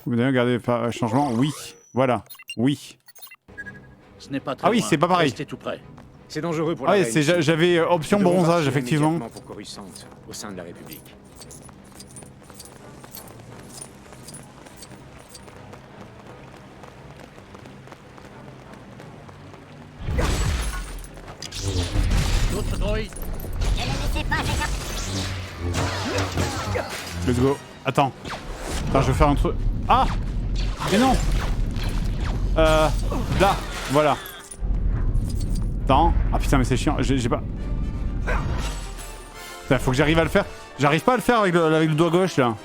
Vous avez regardé changement? Oui, voilà, oui. Ce n'est pas très ah oui, loin. c'est pas pareil. Restez tout près. C'est dangereux pour ah la oui, j'avais option bronzage, effectivement. Pour Coruscant, au sein de la République. D'autres droïdes. Ne le laissez pas Let's go. Attends. Attends, je vais faire un truc. Ah! Mais non! Là, voilà. Attends. Ah putain, mais c'est chiant. J'ai pas. Putain, faut que j'arrive à le faire. J'arrive pas à le faire avec le doigt gauche là.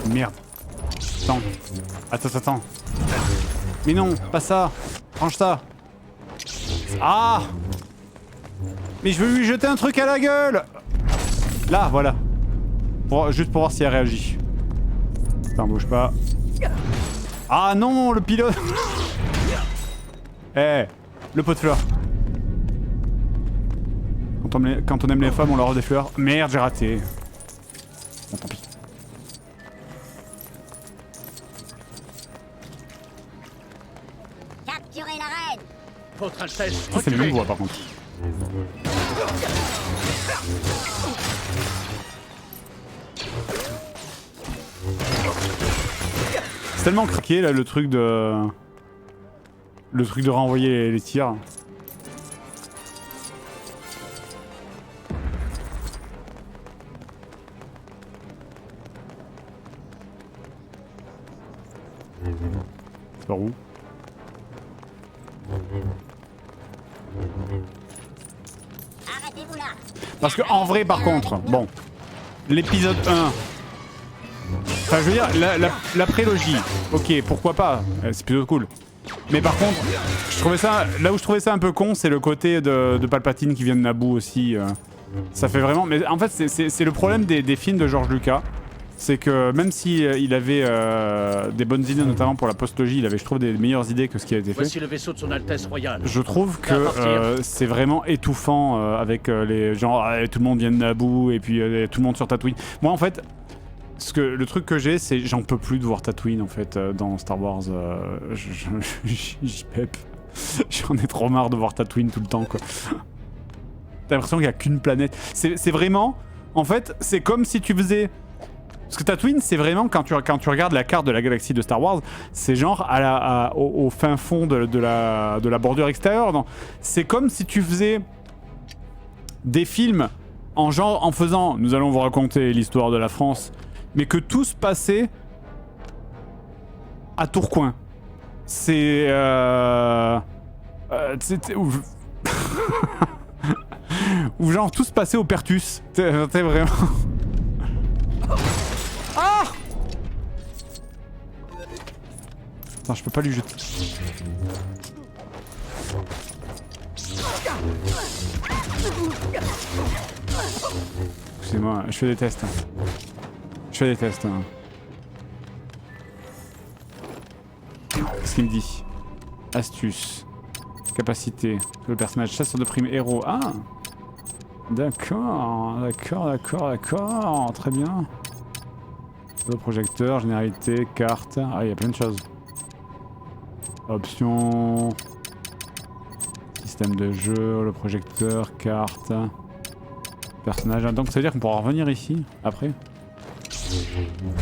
Merde. Attends. Mais non, pas ça. Range ça. Ah! Mais je veux lui jeter un truc à la gueule! Là, voilà. Juste pour voir si elle réagit. Putain, bouge pas. Ah non, le pilote! Eh, le pot de fleurs. Quand on aime les femmes, on leur offre des fleurs. Merde, j'ai raté. Bon, tant pis. Capturez la reine. Votre Altesse, Ça, c'est le même voix par contre. C'est tellement craqué là le truc de... Le truc de renvoyer les tirs. C'est par où? Arrêtez-vous là. Parce que en vrai par contre, bon, l'épisode 1, enfin je veux dire, la prélogie, ok, pourquoi pas, c'est plutôt cool. Mais par contre, je trouvais ça, là où je trouvais ça un peu con, c'est le côté de Palpatine qui vient de Naboo aussi. Ça fait vraiment, mais en fait c'est le problème des films de George Lucas. C'est que même si il avait des bonnes idées, notamment pour la postlogie, il avait, je trouve, des meilleures idées que ce qui a été fait. Voici le vaisseau de son Altesse royale. Je trouve que c'est vraiment étouffant avec les gens, tout le monde vient de Naboo et puis tout le monde sur Tatooine. Moi, en fait, le truc que j'ai, c'est j'en peux plus de voir Tatooine en fait dans Star Wars. J'y pèpe. J'en ai trop marre de voir Tatooine tout le temps, quoi. T'as l'impression qu'il n'y a qu'une planète. C'est vraiment, en fait, c'est comme si tu faisais. Parce que Tatooine, c'est vraiment, quand tu regardes la carte de la galaxie de Star Wars, c'est genre au fin fond de la bordure extérieure. C'est comme si tu faisais des films en faisant, nous allons vous raconter l'histoire de la France, mais que tout se passait à Tourcoing. C'est... ou genre tout se passait au Pertus. T'es vraiment... Ah! Attends, je peux pas lui jeter. Excusez-moi, je fais des tests. Qu'est-ce qu'il me dit? Astuce. Capacité. Le personnage chasseur de primes héros. Ah! D'accord. Très bien. Le projecteur, généralité, carte. Ah, il y a plein de choses. Options. Système de jeu, le projecteur, carte. Personnage. Donc ça veut dire qu'on pourra revenir ici après.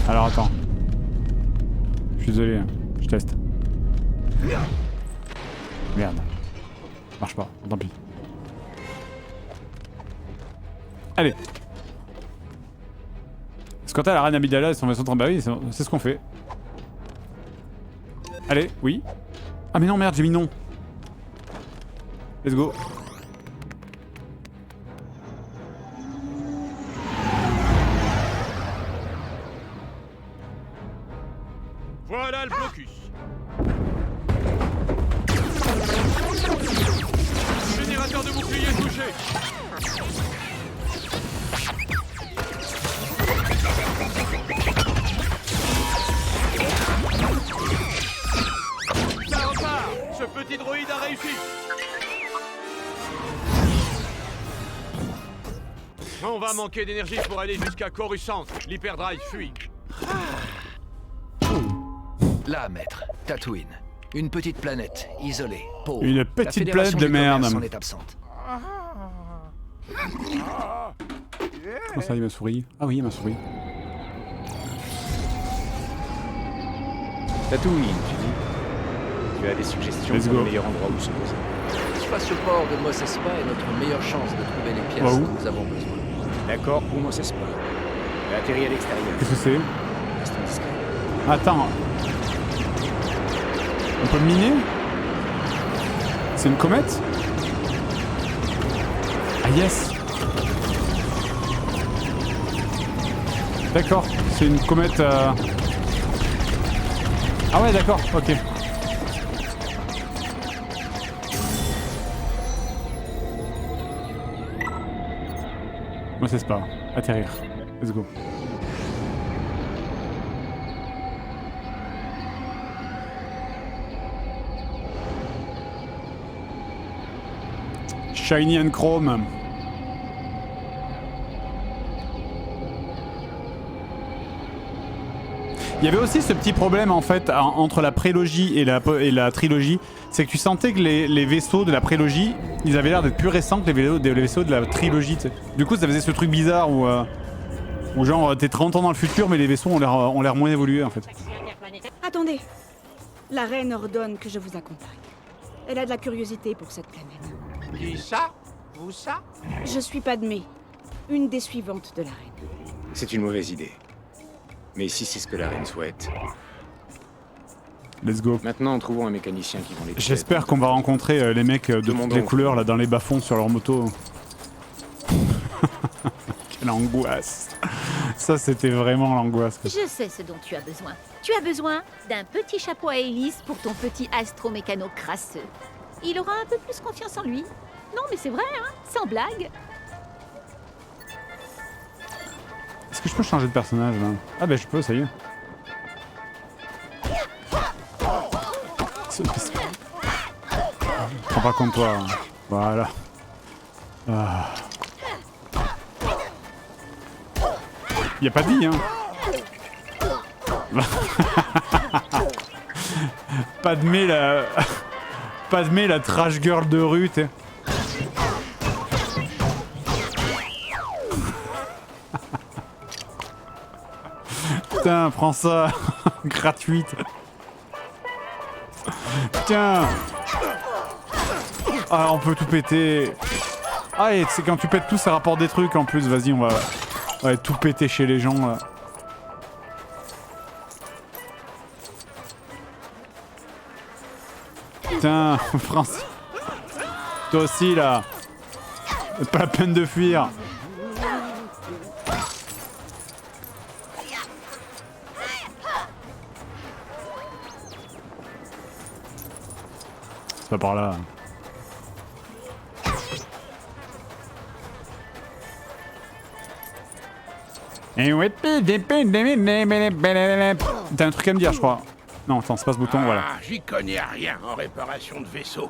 Alors attends. Je suis désolé, je teste. Merde. Marche pas, tant pis. Allez. Quand t'as la reine Amidala et son vaisseau de Trambawi, c'est ce qu'on fait. Allez, oui. Ah mais non, merde, j'ai mis non. Let's go. Voilà le blocus. Générateur de bouclier touché. Ça repart. Ce petit droïde a réussi. On va manquer d'énergie pour aller jusqu'à Coruscant. L'hyperdrive fuit. Là, maître, Tatooine. Une petite planète, isolée, pauvre. Une La petite Fédération planète de du commerce merde. en est absente. Comment ça, il m'a souri? Ah oui, il m'a souri. Tatooine, tu dis. Tu as des suggestions Let's pour go. le meilleur endroit où se poser. Le spatioport de Mos Espa est notre meilleure chance de trouver les pièces Waouh. dont nous avons besoin. D'accord, pour moi c'est pas. Elle a atterri à l'extérieur. Qu'est-ce que c'est? Restons discrets. Attends. On peut le miner? C'est une comète? Ah yes! D'accord, c'est une comète... Ah ouais, d'accord, ok. Moi c'est pas. Atterrir. Let's go. Shiny and Chrome. Il y avait aussi ce petit problème en fait entre la prélogie et la trilogie, c'est que tu sentais que les vaisseaux de la prélogie, ils avaient l'air d'être plus récents que les vaisseaux de la trilogie. T'sais. Du coup ça faisait ce truc bizarre où genre t'es 30 ans dans le futur mais les vaisseaux ont l'air moins évolués en fait. Attendez, la reine ordonne que je vous accompagne. Elle a de la curiosité pour cette planète. Qui ça? Vous ça? Je suis Padmé, une des suivantes de la reine. C'est une mauvaise idée. Mais si c'est ce que la reine souhaite... Let's go. Maintenant, trouvons un mécanicien qui vend les pièces. J'espère qu'on va rencontrer les mecs de toutes les couleurs là dans les bas-fonds sur leur moto. Quelle angoisse. Ça c'était vraiment l'angoisse. Je sais ce dont tu as besoin. Tu as besoin d'un petit chapeau à hélice pour ton petit astromécano crasseux. Il aura un peu plus confiance en lui. Non mais c'est vrai, hein, sans blague. Est-ce que je peux changer de personnage là? Ah bah je peux, ça y est. Prends pas compte toi. Voilà. Ah. Y a pas de vie hein. Padmé la... Padmé la trash girl de rue, t'es. Putain, prends ça. Gratuite. Tiens. Ah, on peut tout péter. Ah, et c'est quand tu pètes tout, ça rapporte des trucs en plus. Vas-y, on va tout péter chez les gens là. Putain, France. Toi aussi là. Pas la peine de fuir. C'est pas par là. T'as un truc à me dire, je crois. Non, attends, c'est pas ce bouton, voilà. J'y connais rien en réparation de vaisseaux.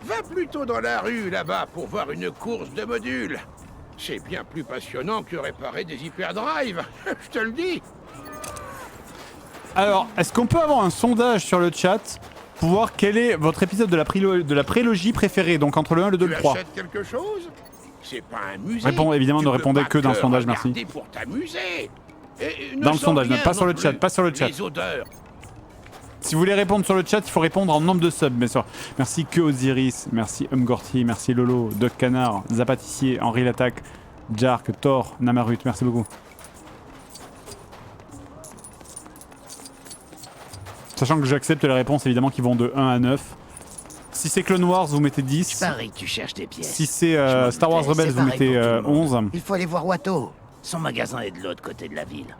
Va plutôt dans la rue, là-bas, pour voir une course de modules. C'est bien plus passionnant que réparer des hyperdrives, je te le dis. Alors, est-ce qu'on peut avoir un sondage sur le chat pour voir quel est votre épisode de la prélogie préféré, donc entre le 1, le 2, le 3. Tu achètes quelque chose? C'est pas un musée. Évidemment, ne répondez que dans le sondage, merci. Pour t'amuser. Dans le sondage, pas sur le chat, pas sur le chat. Les odeurs. Si vous voulez répondre sur le chat, il faut répondre en nombre de subs, bien sûr. Merci que Osiris, merci Umgorty, merci Lolo, Doc Canard, Zapatissier, Henri Lattaque, Jark, Thor, Namarut, merci beaucoup. Sachant que j'accepte les réponses évidemment qui vont de 1 à 9. Si c'est Clone Wars, vous mettez 10. Je parie que tu cherches des pièces. Si c'est Star Wars Rebels, vous mettez 11. Il faut aller voir Watto. Son magasin est de l'autre côté de la ville.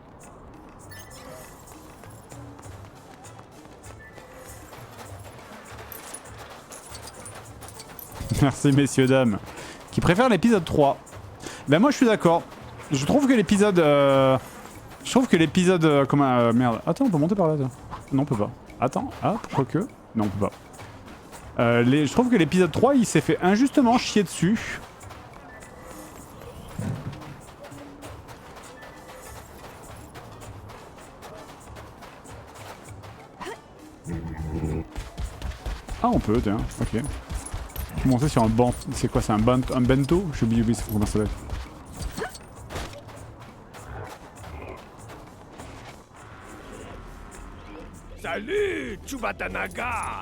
Merci messieurs dames. Qui préfèrent l'épisode 3. Ben moi je suis d'accord. Je trouve que l'épisode... merde. Attends, on peut monter par là. Non, on peut pas. Attends. Ah, pourquoi que... Non, on peut pas. Je trouve que l'épisode 3, il s'est fait injustement chier dessus. Ah, on peut, tiens. Ok. Monter sur un banc. C'est quoi? C'est un bento? J'ai oublié comment ça va être. Salut, Chubatanaga.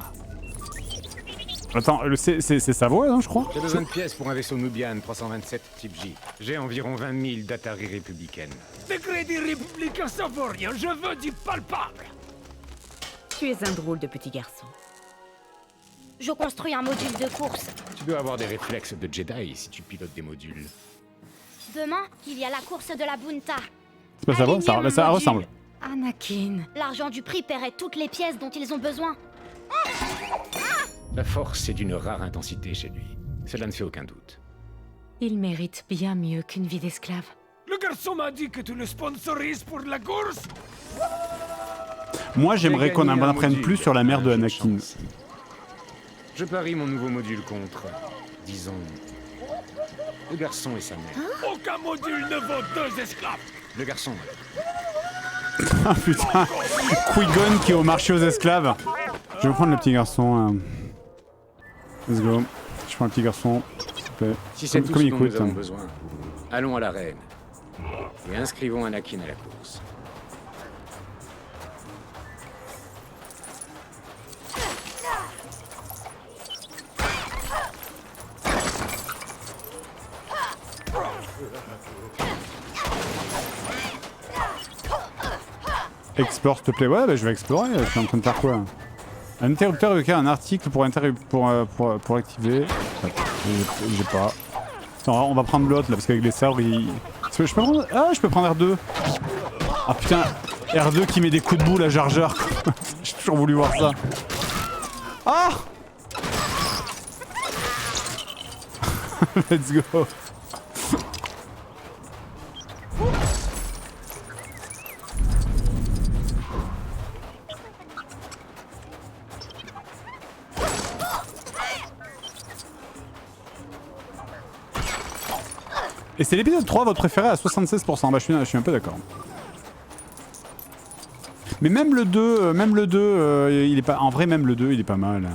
Attends, c'est sa voix, hein, je crois. J'ai besoin de pièces pour un vaisseau Nubian 327 type J. J'ai environ 20 000 d'Atari républicaines. Des crédits républicains, ça vaut rien. Je veux du palpable. Tu es un drôle de petit garçon. Je construis un module de course. Tu dois avoir des réflexes de Jedi si tu pilotes des modules. Demain, il y a la course de la Bunta. C'est pas ça, bon, ça ressemble. Anakin. L'argent du prix paierait toutes les pièces dont ils ont besoin. La force est d'une rare intensité chez lui. Cela ne fait aucun doute. Il mérite bien mieux qu'une vie d'esclave. Le garçon m'a dit que tu le sponsorises pour la course. Moi, j'aimerais qu'on en apprenne plus sur la mère de Anakin. Je parie mon nouveau module contre, disons, le garçon et sa mère. Aucun module ne vaut 2 esclaves. Le garçon. Ah putain, Qui-Gon qui est au marché aux esclaves. Je vais prendre le petit garçon. Let's go. Je prends le petit garçon. Si c'est tout comme ce il dont coûte. nous avons besoin, allons à l'arène et inscrivons Anakin à la course. Explore s'il te plaît. Ouais, bah, je vais explorer. Je suis en train de faire quoi? Un interrupteur requiert un article pour activer. J'ai pas. Attends, on va prendre l'autre là parce qu'avec les sabres, je peux prendre. Ah, je peux prendre R2. Ah putain, R2 qui met des coups de boule à Jar Jar. J'ai toujours voulu voir ça. Ah. Let's go. Et c'est l'épisode 3 votre préféré à 76%, bah je suis un peu d'accord. Mais même le 2, il est pas... En vrai même le 2 il est pas mal.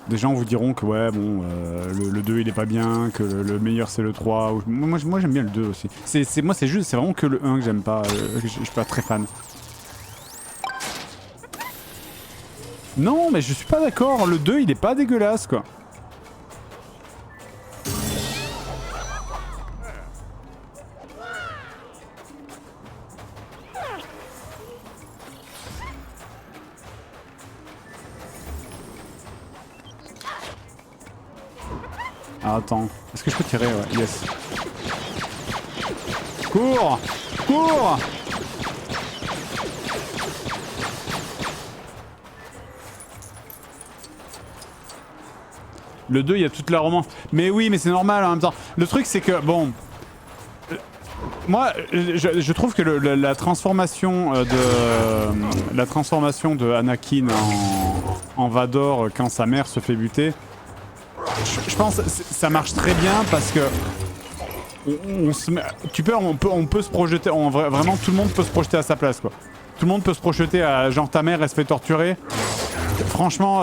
Des gens vous diront que ouais bon, le 2 il est pas bien, que le meilleur c'est le 3. Moi j'aime bien le 2 aussi. C'est vraiment que le 1 que j'aime pas, je suis pas très fan. Non mais je suis pas d'accord, le 2 il est pas dégueulasse quoi. Ah, attends, est-ce que je peux tirer? Ouais, yes. Cours! Cours! Le 2, il y a toute la romance. Mais oui, mais c'est normal en même temps. Le truc, c'est que, bon... Moi, je trouve que la transformation de Anakin en Vador quand sa mère se fait buter... Je pense que ça marche très bien parce que on peut se projeter, vraiment tout le monde peut se projeter à sa place quoi. Tout le monde peut se projeter à genre ta mère elle se fait torturer. Franchement,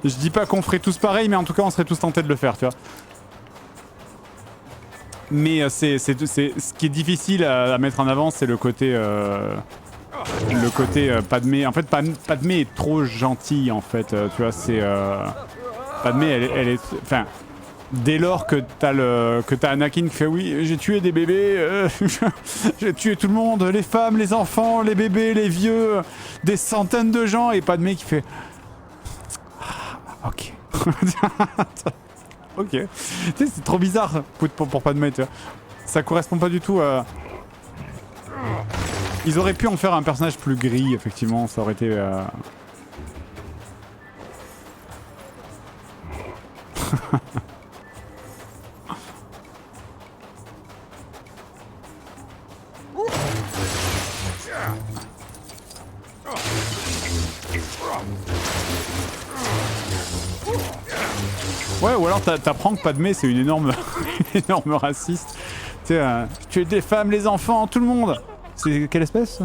je dis pas qu'on ferait tous pareil, mais en tout cas on serait tous tentés de le faire, tu vois. Mais ce qui est difficile à mettre en avant, c'est le côté Padmé. En fait Padmé est trop gentille en fait, tu vois, c'est Padmé elle est enfin dès lors que t'as Anakin qui fait oui j'ai tué des bébés, j'ai tué tout le monde, les femmes, les enfants, les bébés, les vieux, des centaines de gens, et Padmé qui fait ok. Ok, tu sais c'est trop bizarre pour Padmé, tu vois, ça correspond pas du tout à... Ils auraient pu en faire un personnage plus gris, effectivement, ça aurait été... Ouais, ou alors t'apprends que Padmé c'est une énorme, énorme raciste. Tu sais, tu es des femmes, les enfants, tout le monde. C'est quelle espèce?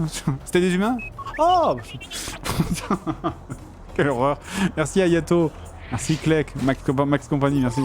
C'était des humains? Oh. Quelle horreur. Merci Ayato. Merci Clec. Max Company, merci.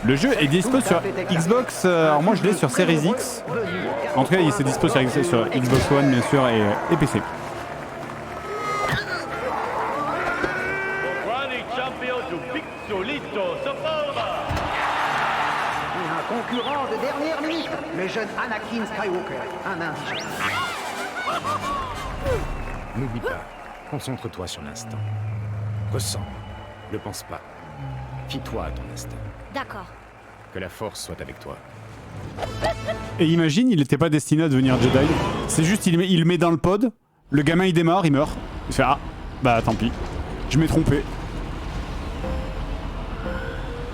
Le jeu est dispo sur Xbox, alors moi je l'ai sur Series X. En tout cas, il est dispo sur Xbox One bien sûr et PC. Solito s'oppose. Un concurrent de dernière minute, le jeune Anakin Skywalker, un indigène. N'oublie pas, concentre-toi sur l'instant. Ressens, ne pense pas. Fie-toi à ton instinct. D'accord. Que la force soit avec toi. Et imagine, il était pas destiné à devenir Jedi. C'est juste, il le met dans le pod, le gamin il démarre, il meurt. Il fait ah, bah tant pis. Je m'ai trompé.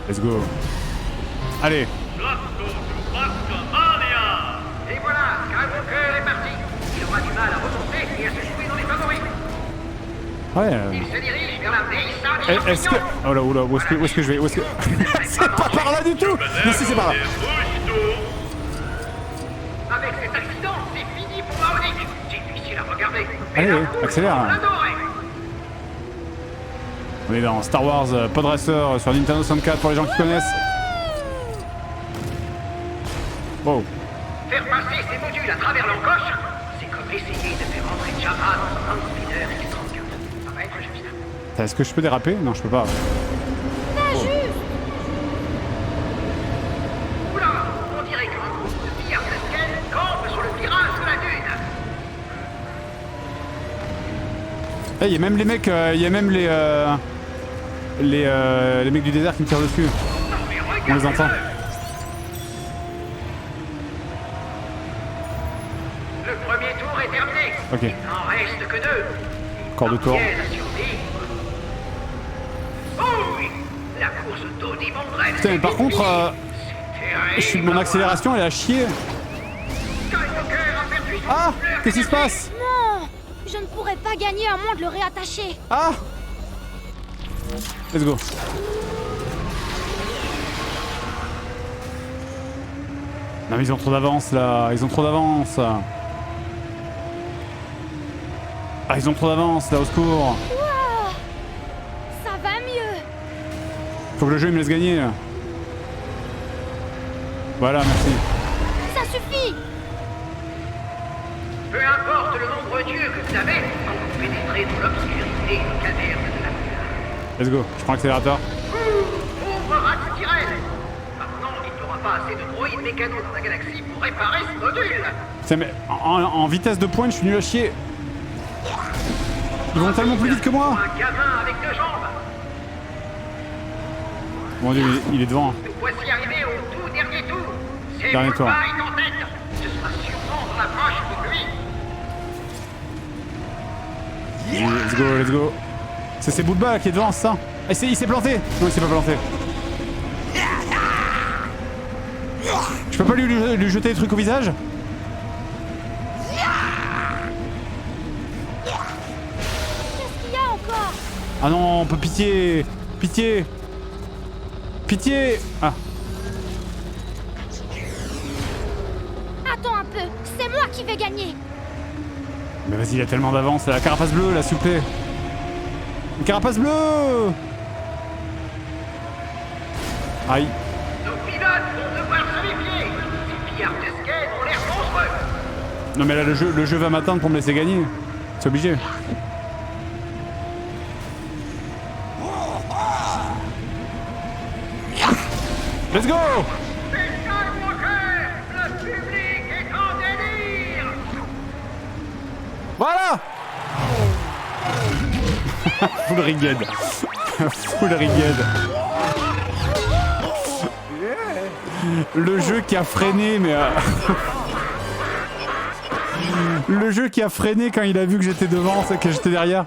Let's go. Allez. Et voilà, Skywalker est parti. Il aura du mal à remonter et à se jouer dans les favoris. Ouais. Il se dirige vers la vieille salle. Est-ce que... Oh là, oula, où est-ce que je vais? C'est pas par là du tout. Mais si, c'est par là. Avec cet accident, c'est fini pour Maonic. C'est difficile à regarder. Allez, accélère. On est dans Star Wars Pod Racer sur Nintendo 64 pour les gens qui connaissent. Wow. Faire passer ces modules à travers l'encoche, c'est comme essayer de faire entrer Jabba dans un speeder extrangueux. Ça va être juste. Est-ce que je peux déraper? Non, je peux pas. Oula, on dirait qu'un groupe de pillards de Sken campe sur le virage de la dune. Il y a même les mecs, il y a même les mecs du désert qui me tirent dessus. On les entend. Le premier tour est terminé. Ok. Il n'en reste que 2. Corps de tour. Oh oui, la course d'Audi Mondrel. Putain, mais par contre, mon accélération elle est à chier. Ah, qu'est-ce qui se passe? Non, je ne pourrais pas gagner à moins de le réattacher. Ah. Let's go. Non mais ils ont trop d'avance là, ils ont trop d'avance. Ah ils ont trop d'avance là, au secours. Wow, ça va mieux. Faut que le jeu il me laisse gagner. Voilà, merci. Ça suffit. Peu importe le nombre d'yeux que vous avez, quand vous pénétrez dans l'obscurité et le caverne de la mer. Let's go, je prends l'accélérateur. Pauvre rat Tyrell. Maintenant, il n'aura pas assez de droïdes mécanos dans la galaxie pour réparer ce module. Putain mais en vitesse de pointe je suis nul à chier. Ils vont tellement plus vite que moi. Un gamin avec 2 jambes. Mon dieu, il est devant. Nous voici arrivés au tout dernier tour. C'est Dernier tour. Bullseye est en tête. Ce sera sûrement dans la poche pour lui. Let's go, let's go. C'est Boulba là qui est devant, c'est ça? Ah, il s'est planté. Non, il s'est pas planté. Je peux pas lui jeter des trucs au visage? Qu'est-ce qu'il y a encore? Ah non, on peut pitié. Pitié. Pitié. Ah. Attends un peu, c'est moi qui vais gagner. Mais vas-y, il a tellement d'avance. La carapace bleue, là, s'il vous plaît. Une carapace bleue. Aïe. Nos pilotes vont devoir se méfier. Ces pillards de Sken ont l'air dangereux. Non mais là, le jeu va m'atteindre pour me laisser gagner. C'est obligé. Let's go. Le public est en délire. Voilà. Full rigged. Full rigged. Le jeu qui a freiné, mais... Le jeu qui a freiné quand il a vu que j'étais devant, c'est que j'étais derrière.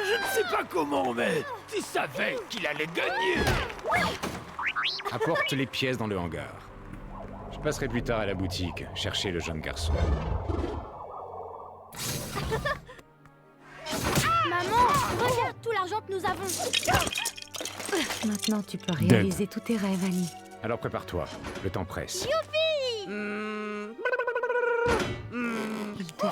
Je ne sais pas comment, mais tu savais qu'il allait gagner. Apporte les pièces dans le hangar. Je passerai plus tard à la boutique, chercher le jeune garçon. Maman, regarde tout l'argent que nous avons. Maintenant, tu peux réaliser tous tes rêves, Annie. Alors prépare-toi, le temps presse. Youpi.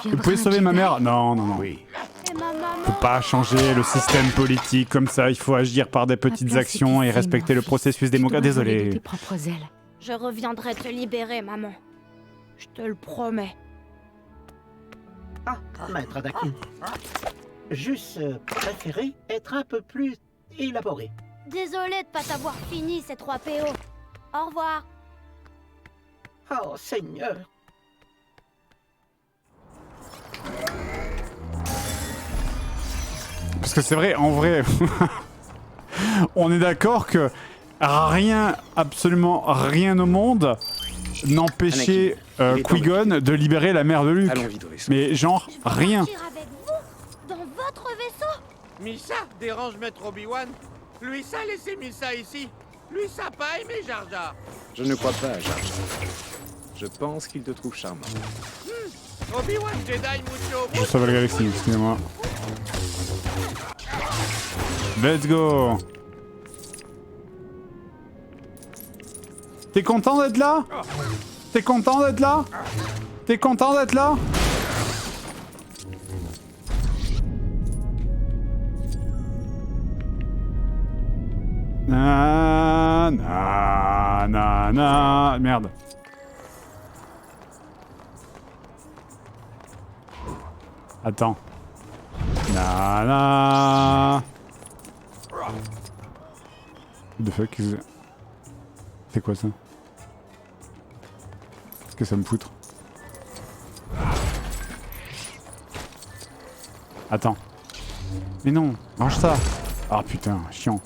Vous pouvez sauver ma mère? Non, non, non. Oui. Et ma maman. Faut pas changer le système politique comme ça, il faut agir par des petites actions et respecter le processus démocratique. Désolé. De tes propres ailes. Je reviendrai te libérer, maman. Je te le promets. Ah, maître Anakin. Juste préféré être un peu plus élaboré. Désolée de pas t'avoir fini ces 3 PO. Au revoir. Oh, Seigneur. Parce que c'est vrai, en vrai, on est d'accord que rien, absolument rien au monde n'empêchait Qui-Gon de libérer la mère de Luke. Mais genre, rien. Avec vous dans votre vaisseau. Misa dérange Maître Obi-Wan. Lui, ça laissé Misa ici. Lui, ça pas aimé Jar Jar. Je ne crois pas, Jar Jar. Je pense qu'il te trouve charmant. Obi-Wan Jedi Mucho. Je sauve la galaxie, excusez-moi. Let's go. T'es content d'être là? T'es content d'être là? T'es content d'être là? Na na na na. Merde. Attends. Na na. What the fuck? C'est quoi ça? Qu'est-ce que ça me foutre? Attends. Mais non, range ça. Ah putain, chiant.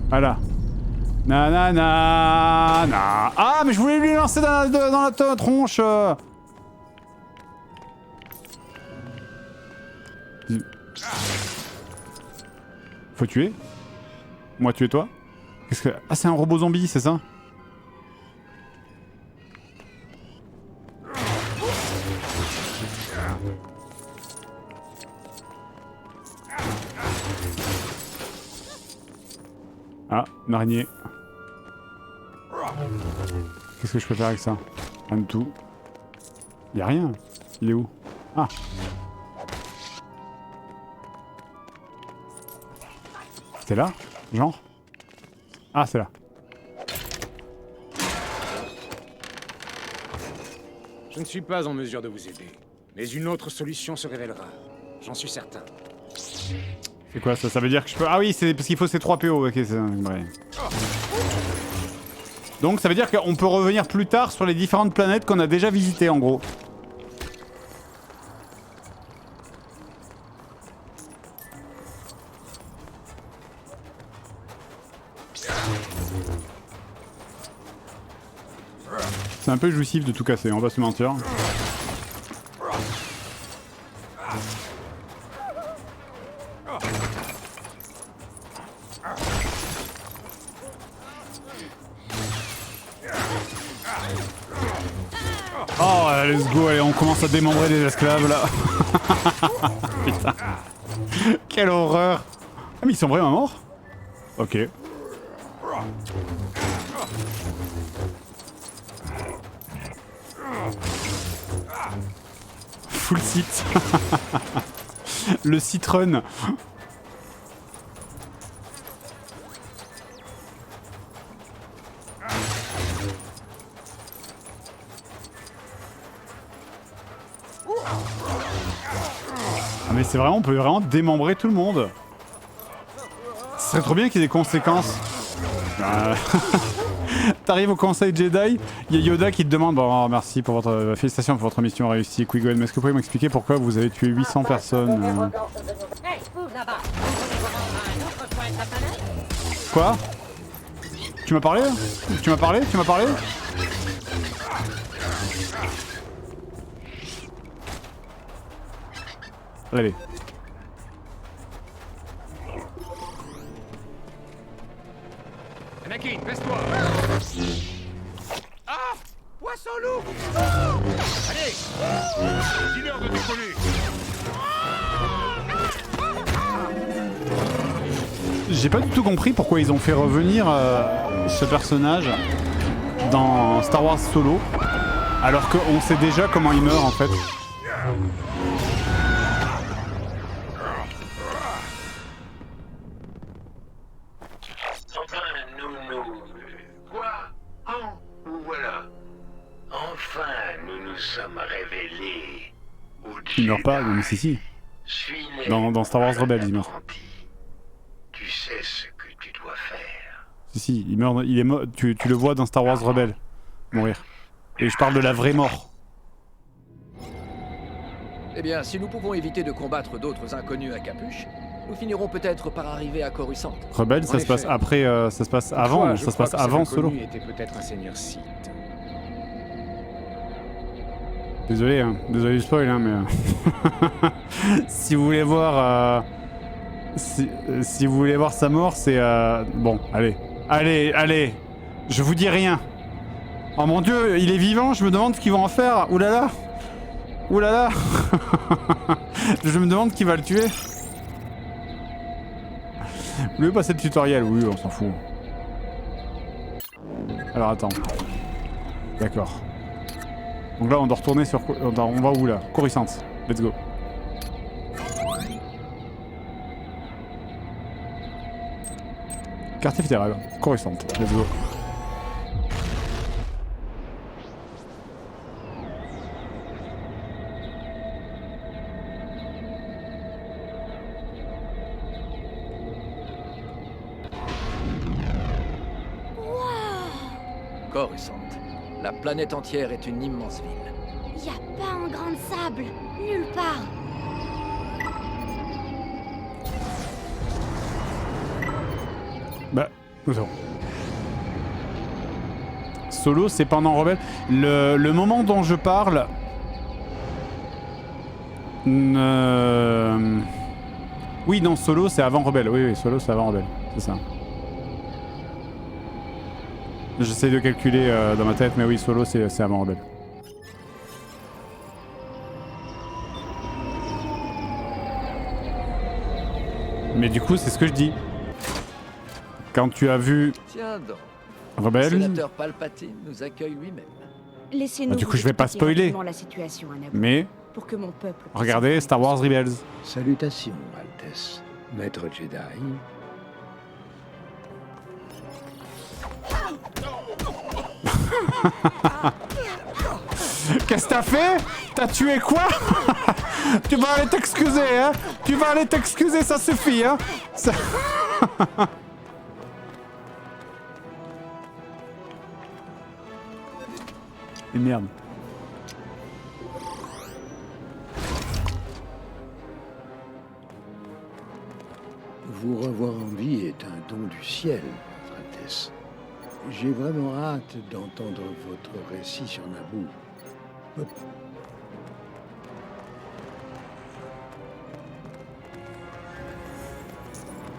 Voilà. Na na na na. Ah mais je voulais lui lancer dans la tronche. Faut tuer? Moi tuer toi? Qu'est-ce que... Ah c'est un robot zombie, c'est ça? Ah, une araignée. Qu'est-ce que je peux faire avec ça? Rien de tout. Y'a rien. Il est où? Ah. C'est là? Genre? Ah, c'est là. Je ne suis pas en mesure de vous aider, mais une autre solution se révélera. J'en suis certain. C'est quoi ça? Ça veut dire que je peux... Ah oui, c'est parce qu'il faut ces 3 PO. Ok, c'est vrai. Donc ça veut dire qu'on peut revenir plus tard sur les différentes planètes qu'on a déjà visitées en gros. C'est un peu jouissif de tout casser, on va se mentir. Oh, let's go, allez, on commence à démembrer des esclaves là. Putain. Quelle horreur. Ah mais ils sont vraiment morts? Ok. Full sit. Le citron. Ah mais c'est vraiment, on peut vraiment démembrer tout le monde. Ce serait trop bien qu'il y ait des conséquences. T'arrives au conseil Jedi, il y a Yoda qui te demande bon, merci pour votre félicitations pour votre mission réussie, Qui-Gon, mais est-ce que vous pouvez m'expliquer pourquoi vous avez tué 800 personnes Quoi? Tu m'as parlé? Tu m'as parlé? Tu m'as parlé? Allez. Anakin, baisse-toi. Ah! Poisson loup! Allez! Dis-leur de décoller! J'ai pas du tout compris pourquoi ils ont fait revenir ce personnage dans Star Wars Solo, alors qu'on sait déjà comment il meurt en fait. Quoi? Oh Il meurt pas, non mais si. Dans Star Wars Rebels, il meurt. Tu sais ce que tu dois faire. Si, il meurt, il est mort, tu le vois dans Star Wars Rebels, mourir. Et je parle de la vraie mort. Eh bien, si nous pouvons éviter de combattre d'autres inconnus à capuche, nous finirons peut-être par arriver à Coruscant. Rebels, ça se passe après, ça se passe avant, ou ça se passe avant Solo. était peut-être un seigneur Sith. Désolé, hein, désolé du spoil, hein, mais si vous voulez voir, si vous voulez voir sa mort, c'est bon, allez, je vous dis rien. Oh mon Dieu, il est vivant, je me demande ce qu'ils vont en faire. Ouh là là. Je me demande qui va le tuer. Vous voulez passer le tutoriel? Oui, on s'en fout. Alors attends. D'accord. Donc là on doit retourner sur... On va où là? Coruscant. Let's go. Quartier fédéral. Coruscant. Let's go. Coruscant. La planète entière est une immense ville. Y a pas un grain de sable, nulle part. Bah, nous avons. Solo, c'est pendant Rebelle. Le moment dont je parle... Oui, non, Solo, c'est avant Rebelle. Oui, Solo, c'est avant Rebelle. C'est ça. J'essaie de calculer dans ma tête, mais oui, Solo, c'est avant Rebelle. Mais du coup, c'est ce que je dis. Quand tu as vu Rebelle... Le sénateur Palpatine nous accueille lui-même. Laissez-nous du coup, je vais pas spoiler. la situation, Anabu, Mais... pour que mon peuple... Regardez Star Wars Rebels. Salutations, Altesse. Maître Jedi. Qu'est-ce que t'as fait? T'as tué quoi? Tu vas aller t'excuser, hein? Tu vas aller t'excuser, ça suffit, hein? Ça... Et merde. Vous revoir en vie est un don du ciel, Votre Altesse. J'ai vraiment hâte d'entendre votre récit sur Naboo.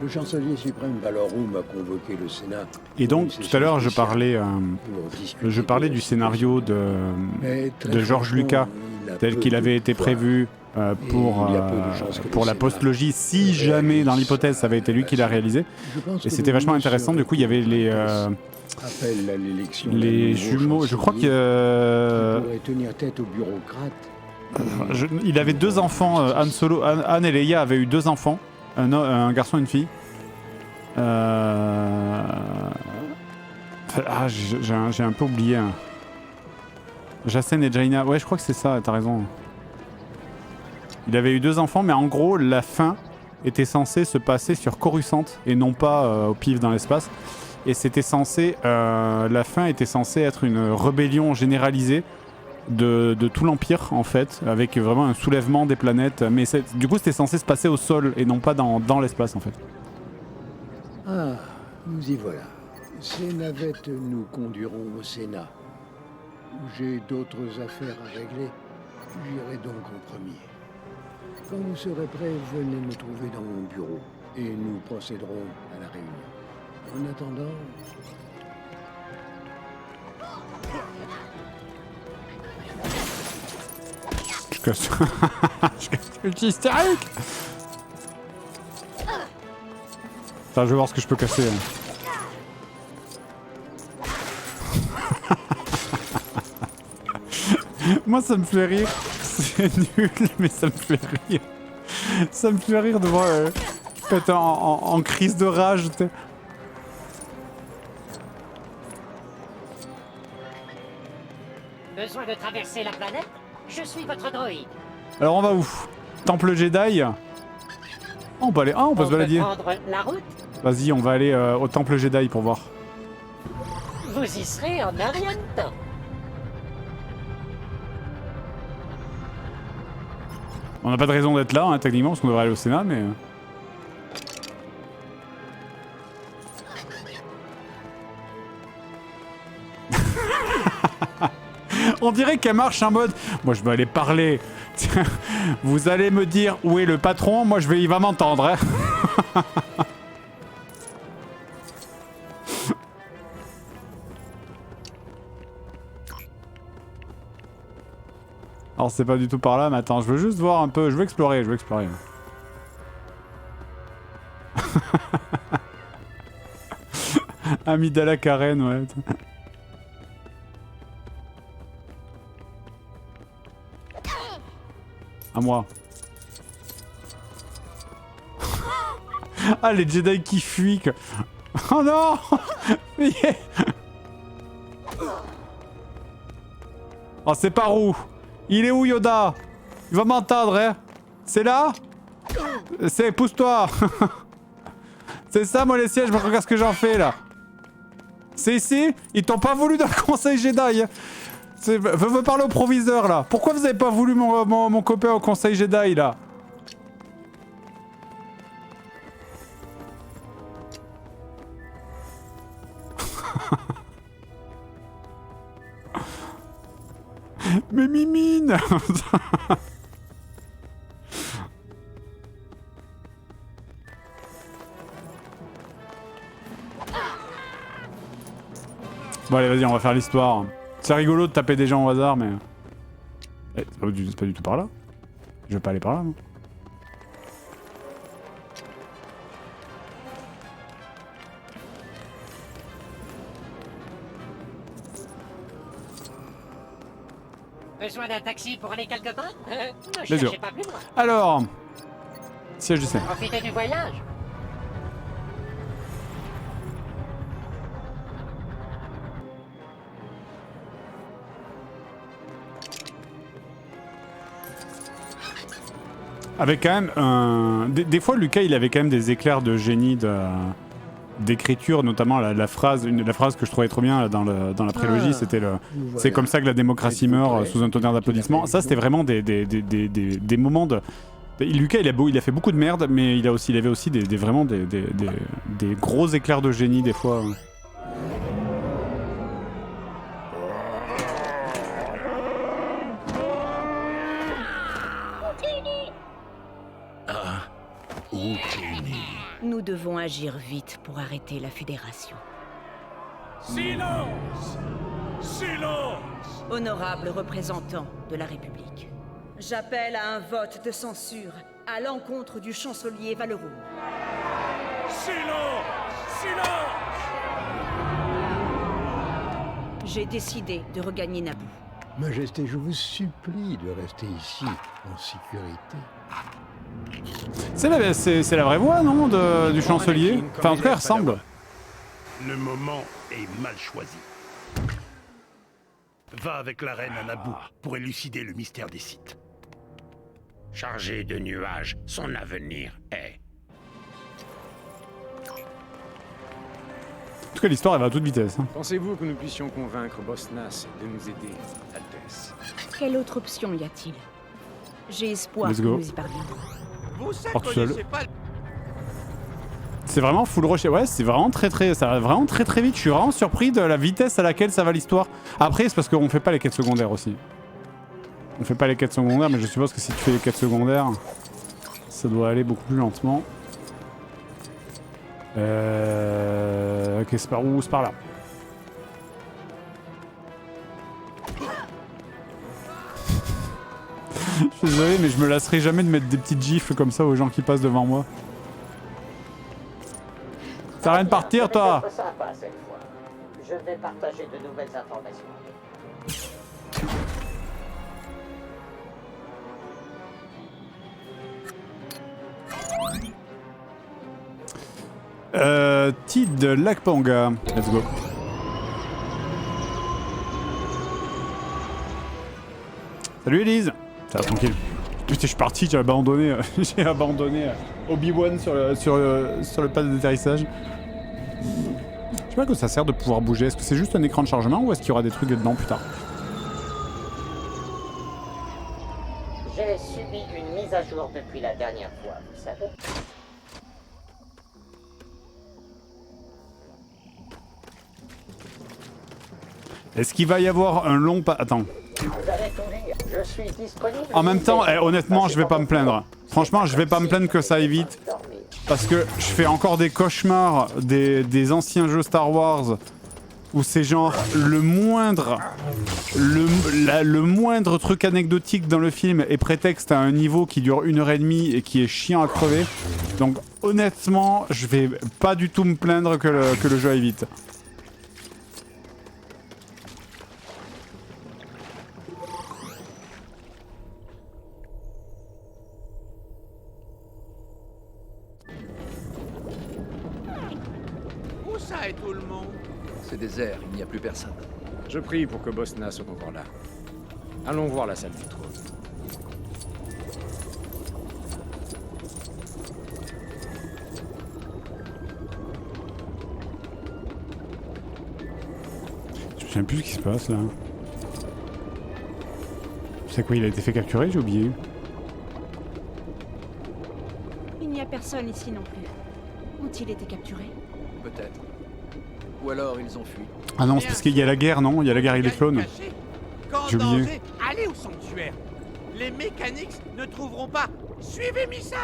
Le chancelier suprême Valorum a convoqué le Sénat. Et donc, tout à l'heure, je parlais du scénario de George Lucas, tel qu'il avait été prévu pour la postlogie, si jamais, dans l'hypothèse, ça avait été lui qui l'a réalisé. Et c'était vachement intéressant. Du coup, il y avait les jumeaux. Je crois que... tenir tête aux bureaucrates. Il avait deux enfants. Anne et Leia avaient eu deux enfants. Un garçon et une fille. J'ai un peu oublié. Jacen et Jaina. Ouais, je crois que c'est ça, t'as raison. Il avait eu deux enfants, mais en gros, la fin était censée se passer sur Coruscant et non pas au pif dans l'espace. Et c'était censé... la fin était censée être une rébellion généralisée de tout l'Empire, en fait, avec vraiment un soulèvement des planètes. Mais du coup, c'était censé se passer au sol et non pas dans l'espace, en fait. Ah, nous y voilà. Ces navettes nous conduiront au Sénat. J'ai d'autres affaires à régler. J'irai donc en premier. Quand vous serez prêts, venez me trouver dans mon bureau et nous procéderons à la réunion. En attendant... Je casse le petit hystérique. Attends, je vais voir ce que je peux casser. Moi, ça me fait rire. C'est nul, mais ça me fait rire. Ça me fait rire de voir être en crise de rage. Besoin de traverser la planète? Je suis votre droïde. Alors on va où? Temple Jedi. Oh, on peut aller. Ah, on peut se balader. prendre la route. Vas-y, on va aller au Temple Jedi pour voir. Vous y serez en un rien de temps. On n'a pas de raison d'être là, hein, techniquement, parce qu'on devrait aller au Sénat, mais... On dirait qu'elle marche en mode... Moi, je vais aller parler. Vous allez me dire où est le patron, moi, il va m'entendre. Hein. Alors, c'est pas du tout par là, mais attends, je veux juste voir un peu... Je veux explorer. Amidala Karen, ouais. À moi. Ah, les Jedi qui fuient. Oh non. Oh, c'est par où? Il est où, Yoda? Il va m'entendre, hein? C'est là? C'est... Pousse-toi. C'est ça, moi, les sièges. Regarde ce que j'en fais, là. C'est ici? Ils t'ont pas voulu dans le conseil Jedi. Veux parler au proviseur, là. Pourquoi vous avez pas voulu mon copain au conseil Jedi, là? Mais Mimine. Bon allez, vas-y, on va faire l'histoire. C'est rigolo de taper des gens au hasard, mais... Eh, c'est pas du tout par là. Je vais pas aller par là, moi. Besoin d'un taxi pour aller quelque part? Ne Bien sûr. cherchez pas plus loin. Alors... Siège du Sénat. Profitez du voyage. Avec quand même un... Des fois, Lucas, il avait quand même des éclairs de génie d'écriture, notamment la phrase que je trouvais trop bien dans la prélogie, c'était le... Voilà. C'est comme ça que la démocratie meurt sous un tonnerre d'applaudissements. Ça, c'était vraiment des moments de... Lucas, il a fait beaucoup de merde, mais il avait aussi vraiment des gros éclairs de génie, des fois. Nous devons agir vite pour arrêter la Fédération. Silence! Silence! Honorable représentant de la République, j'appelle à un vote de censure à l'encontre du chancelier Valeroum. Silence! Silence! J'ai décidé de regagner Naboo. Majesté, je vous supplie de rester ici, en sécurité. C'est la vraie voix, non, du chancelier? Enfin, en tout cas, elle ressemble. Le moment est mal choisi. Va avec la reine à Naboo pour élucider le mystère des Sith. Chargé de nuages, son avenir est... En tout cas, l'histoire, elle va à toute vitesse. Hein. Pensez-vous que nous puissions convaincre Bosnas de nous aider, Altesse? Quelle autre option y a-t-il? J'ai espoir Let's que go. nous y parviendrons. Vous Hors tout seul. connaissez pas... C'est vraiment full rush. Ouais, c'est vraiment ça va vraiment très vite. Je suis vraiment surpris de la vitesse à laquelle ça va l'histoire. Après, c'est parce qu'on fait pas les quêtes secondaires aussi. On fait pas les quêtes secondaires, mais je suppose que si tu fais les quêtes secondaires, ça doit aller beaucoup plus lentement. Ok, c'est par où? C'est par là. Je suis désolé, mais je me lasserai jamais de mettre des petites gifles comme ça aux gens qui passent devant moi. T'as rien de partir, toi? C'est sympa cette fois. Je vais partager de nouvelles informations. Tid Lakpanga. Let's go. Salut Elise. Ça va tranquille. Putain, je suis parti, j'ai abandonné, Obi-Wan sur le pad d'atterrissage. Je sais pas à quoi ça sert de pouvoir bouger. Est-ce que c'est juste un écran de chargement ou est-ce qu'il y aura des trucs dedans plus tard? J'ai subi une mise à jour depuis la dernière fois, vous savez. Est-ce qu'il va y avoir un long pas... Attends. Vous avez tout dit, je suis disponible. En même temps, honnêtement, je vais pas me plaindre. Franchement, je vais pas me plaindre que ça aille vite. Parce que je fais encore des cauchemars des anciens jeux Star Wars où c'est genre le moindre truc anecdotique dans le film est prétexte à un niveau qui dure 1h30 et qui est chiant à crever. Donc honnêtement, je vais pas du tout me plaindre que le jeu aille vite. Où ça est tout le monde? C'est désert, il n'y a plus personne. Je prie pour que Bosna soit encore là. Allons voir la salle du trône. Je me souviens plus ce qui se passe là. C'est quoi, il a été fait capturer? J'ai oublié. Il n'y a personne ici non plus. Ont-ils été capturés? Peut-être. Ou alors ils ont fui. Ah non, c'est parce qu'il y a la guerre, non? Il y a la guerre avec les clones. J'ai oublié. Allez au sanctuaire. Les mécaniques ne trouveront pas. Suivez Missa.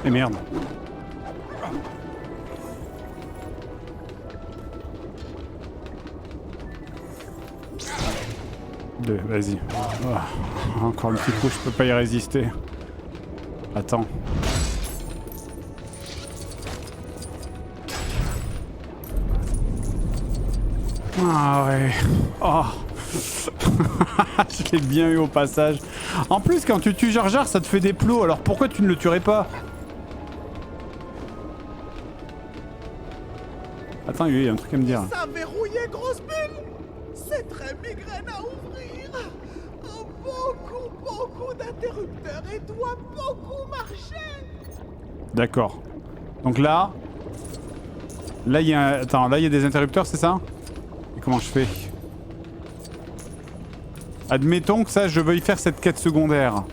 Et merde. Vas-y. Oh, encore le petit coup, je peux pas y résister. Attends. Ah ouais. Oh. Je l'ai bien eu au passage. En plus, quand tu tues Jar Jar, ça te fait des plots. Alors pourquoi tu ne le tuerais pas? Attends, il y a un truc à me dire. Ça verrouillé, grosse bulle. C'est très migraine à ouvrir. Beaucoup d'interrupteurs et doit beaucoup marcher. D'accord. Donc là... Là, il y a... Attends, là, il y a des interrupteurs, c'est ça? Et comment je fais? Admettons que ça, je veuille faire cette quête secondaire.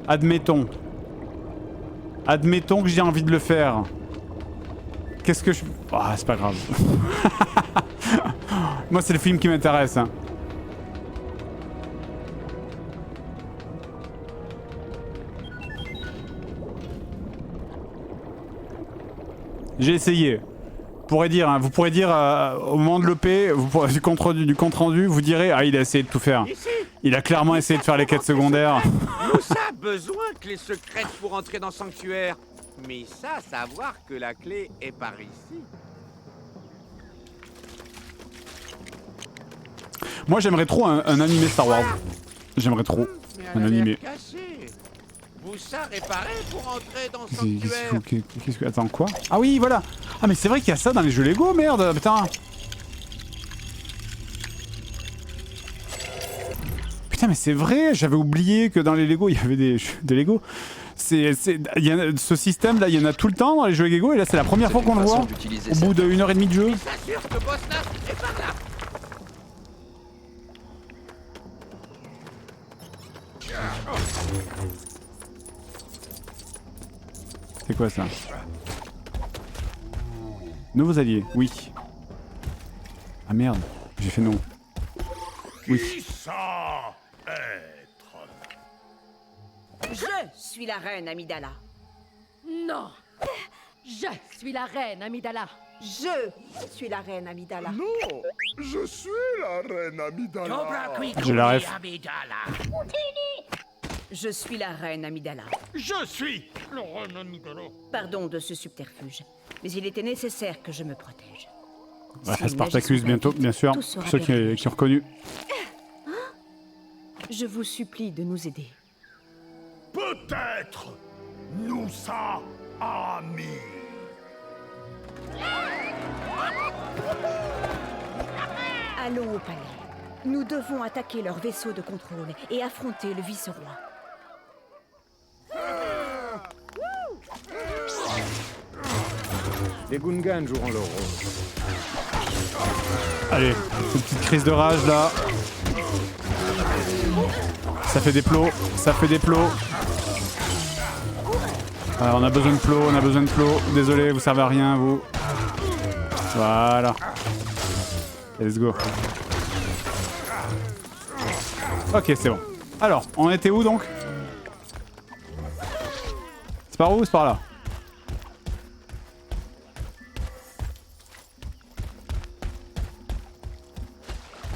Admettons. Admettons que j'ai envie de le faire. Qu'est-ce que je... Ah, c'est pas grave. Moi, c'est le film qui m'intéresse. Hein. J'ai essayé. Vous pourrez dire au moment de l'EP, du compte rendu, vous direz ah il a essayé de tout faire. Il a clairement essayé de faire les quêtes secondaires. Moussa a besoin de clés secrètes pour entrer dans le sanctuaire. Mais ça, savoir que la clé est par ici. Moi j'aimerais trop un animé Star Wars. J'aimerais trop un animé. Moussa réparé pour entrer dans le sanctuaire. Attends quoi? Ah oui voilà. Ah mais c'est vrai qu'il y a ça dans les jeux Lego, merde, putain. Putain mais c'est vrai, j'avais oublié que dans les Lego il y avait des Lego. Ce système là, il y en a tout le temps dans les jeux Lego et là c'est la première fois qu'on le voit. Au bout de 1h30 de jeu. C'est quoi ça? Nouveaux alliés, oui. Ah merde, j'ai fait non. Oui. Qui ça être? Je suis la reine Amidala. Non. Je suis la reine Amidala. Je suis la reine Amidala. Non, je suis la reine Amidala. Je la ref. Je suis la reine Amidala. Je suis la reine Amidala. Pardon de ce subterfuge, mais il était nécessaire que je me protège. Ouais, Spartacus bientôt, bien sûr, pour ceux qui ont reconnu. Je vous supplie de nous aider. Peut-être nous ça amis. Allons au palais. Nous devons attaquer leur vaisseau de contrôle et affronter le vice-roi. Les Gungans joueront leur rôle. Allez, une petite crise de rage là. Ça fait des plots, ça fait des plots. On a besoin de plots, on a besoin de plots. Désolé, vous servez à rien, vous. Voilà. Let's go. Ok, c'est bon. Alors, on était où donc? C'est par où ou c'est par là?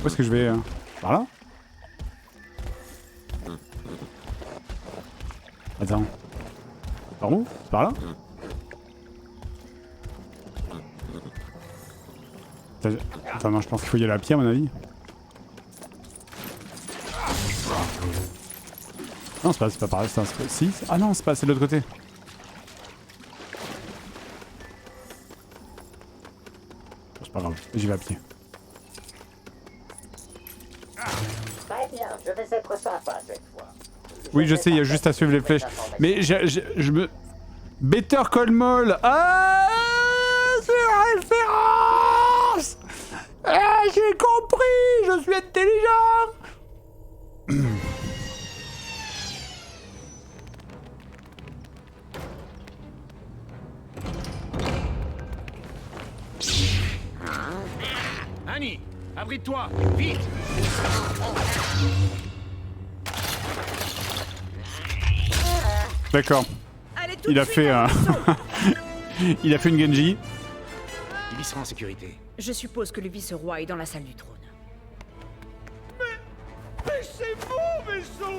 Où est-ce que je vais par là? Attends. Par où? C'est par là? Attends, non, je pense qu'il faut y aller à pied à mon avis. Non, c'est pas par là, si. Ah non, c'est pas, c'est de l'autre côté. C'est pas grave, j'y vais à pied. Très bien, je vais être sympa cette fois. Oui, je sais, il y a juste à suivre les flèches. Mais je me... Better Call Maul. Ah, c'est la référence. Ah, j'ai compris. Je suis intelligent. Annie, abrite-toi, vite. D'accord. Il a fait un... Il a fait une Genji. Il y sera en sécurité. Je suppose que le vice-roi est dans la salle du trône. Mais c'est mon vaisseau.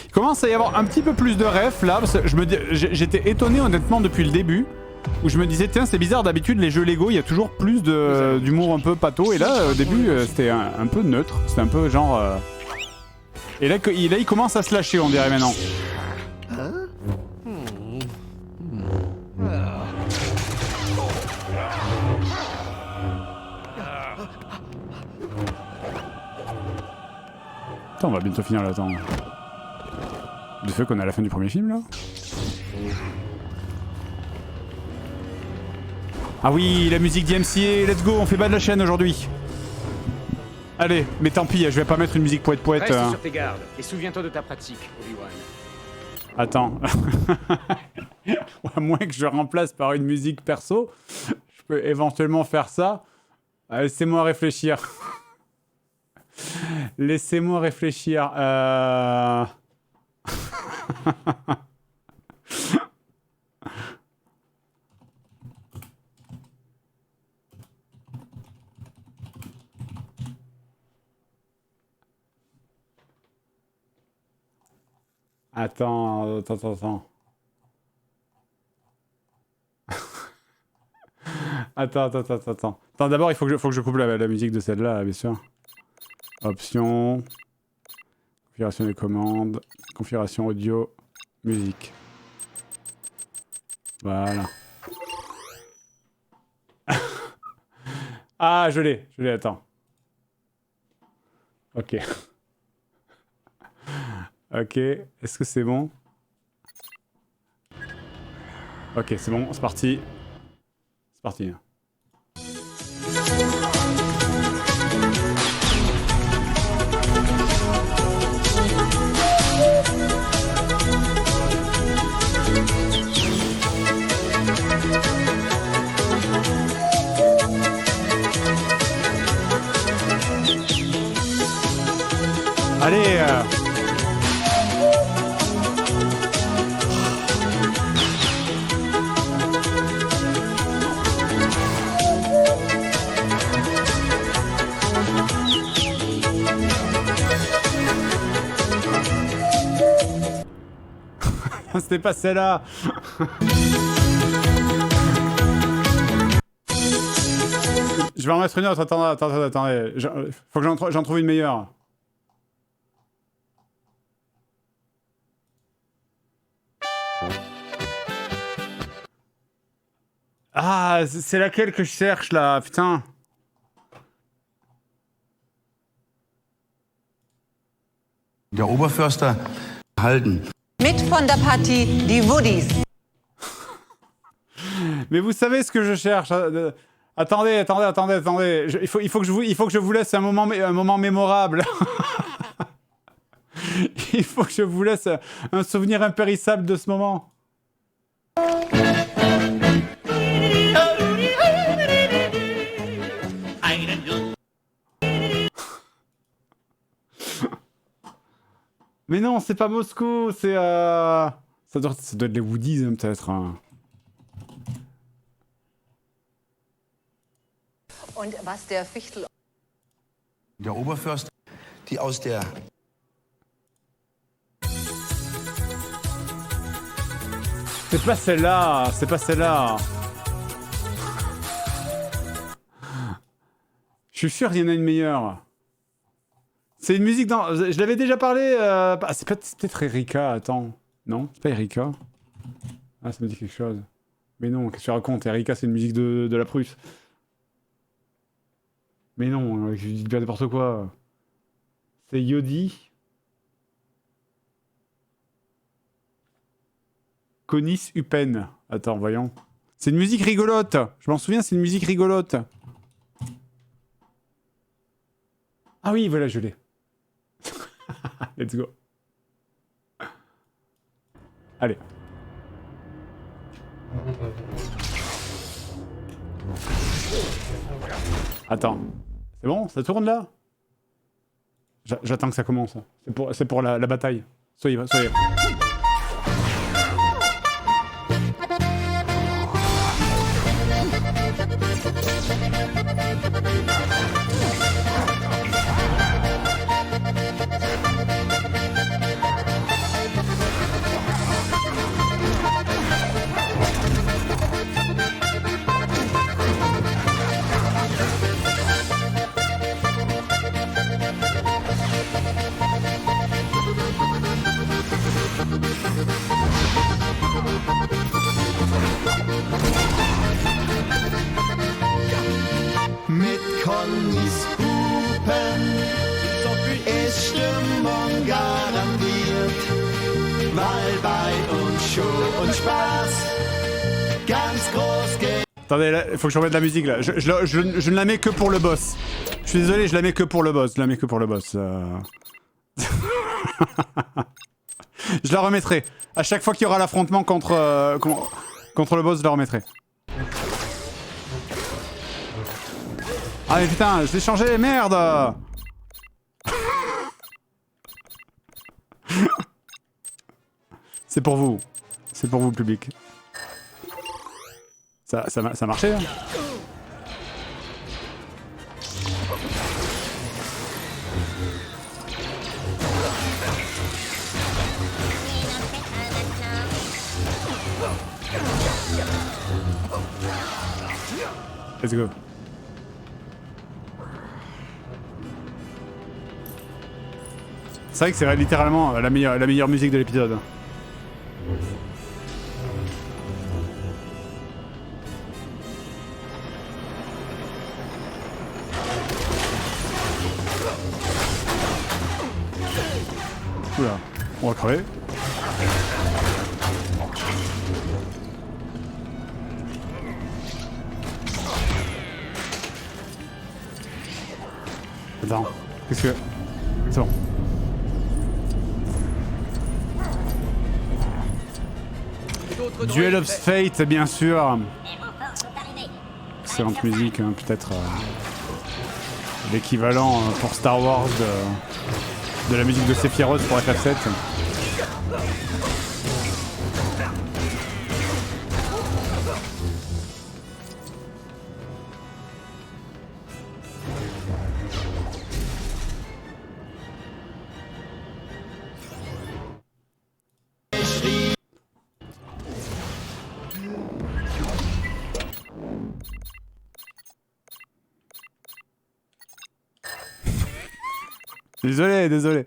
Il commence à y avoir un petit peu plus de refs là, parce que j'étais étonné honnêtement depuis le début, où je me disais tiens c'est bizarre, d'habitude les jeux Lego il y a toujours plus d'humour un peu pâteau, et là au début c'était un peu neutre, c'était un peu genre... Et là il commence à se lâcher on dirait maintenant. Attends, on va bientôt finir là, attends. De fait qu'on est à la fin du premier film là. Ah oui, la musique d'MCA, let's go, on fait bas de la chaîne aujourd'hui. Allez, mais tant pis, je vais pas mettre une musique poète. Reste sur tes gardes et souviens-toi de ta pratique, Obi-Wan. Attends. À moins que je remplace par une musique perso, je peux éventuellement faire ça. Laissez-moi réfléchir. Laissez-moi réfléchir. Attends. Attends, d'abord, il faut que je coupe la musique de celle-là, bien sûr. Options. Configuration des commandes. Configuration audio. Musique. Voilà. Ah, je l'ai, attends. Ok. Ok, est-ce que c'est bon? Ok, c'est bon, c'est parti. C'est parti. Allez C'était pas celle-là. Je vais en mettre une autre, attendez. Faut que j'en trouve une meilleure. Ah, c'est laquelle que je cherche là, putain. Der Oberförster halten. Mit von der Partie die Woodies. Mais vous savez ce que je cherche. Attendez. Il faut que je vous laisse un moment mémorable. Il faut que je vous laisse un souvenir impérissable de ce moment. Mais non, c'est pas Moscou, c'est ça doit être les Woodies hein, peut-être. Hein. Und was der Fichtel... Der Oberförster, die aus der... C'est pas celle-là, c'est pas celle-là. Je suis sûr qu'il y en a une meilleure. C'est une musique dans... Je l'avais déjà parlé... c'est peut-être Erika, attends. Non, c'est pas Erika. Ah, ça me dit quelque chose. Mais non, qu'est-ce que tu racontes? Erika, c'est une musique de la Prusse. Mais non, je dis bien n'importe quoi. C'est Yodi. Conis Upen. Attends, voyons. C'est une musique rigolote. Je m'en souviens, c'est une musique rigolote. Ah oui, voilà, je l'ai. Let's go. Allez. Attends. C'est bon? Ça tourne là? J'attends que ça commence. C'est pour la bataille. Soyez. Mit Connys Hupen ist Stimmung garantiert, weil bei uns Show und Spaß ganz groß geht. Attendez, là, il faut que je remette de la musique là. Je ne la mets que pour le boss. Je suis désolé, je la mets que pour le boss. Je la remettrai. À chaque fois qu'il y aura l'affrontement contre le boss, je la remettrai. Ah mais putain, je l'ai changé, merde. C'est pour vous. C'est pour vous, public. Ça marchait hein. Let's go. C'est vrai que c'est littéralement la meilleure musique de l'épisode. Oula, on va crever. Attends, qu'est-ce que... C'est bon. Duel of Fate, bien sûr. Excellente musique, hein, peut-être l'équivalent pour Star Wars de la musique de Sephiroth pour FF7. Désolé.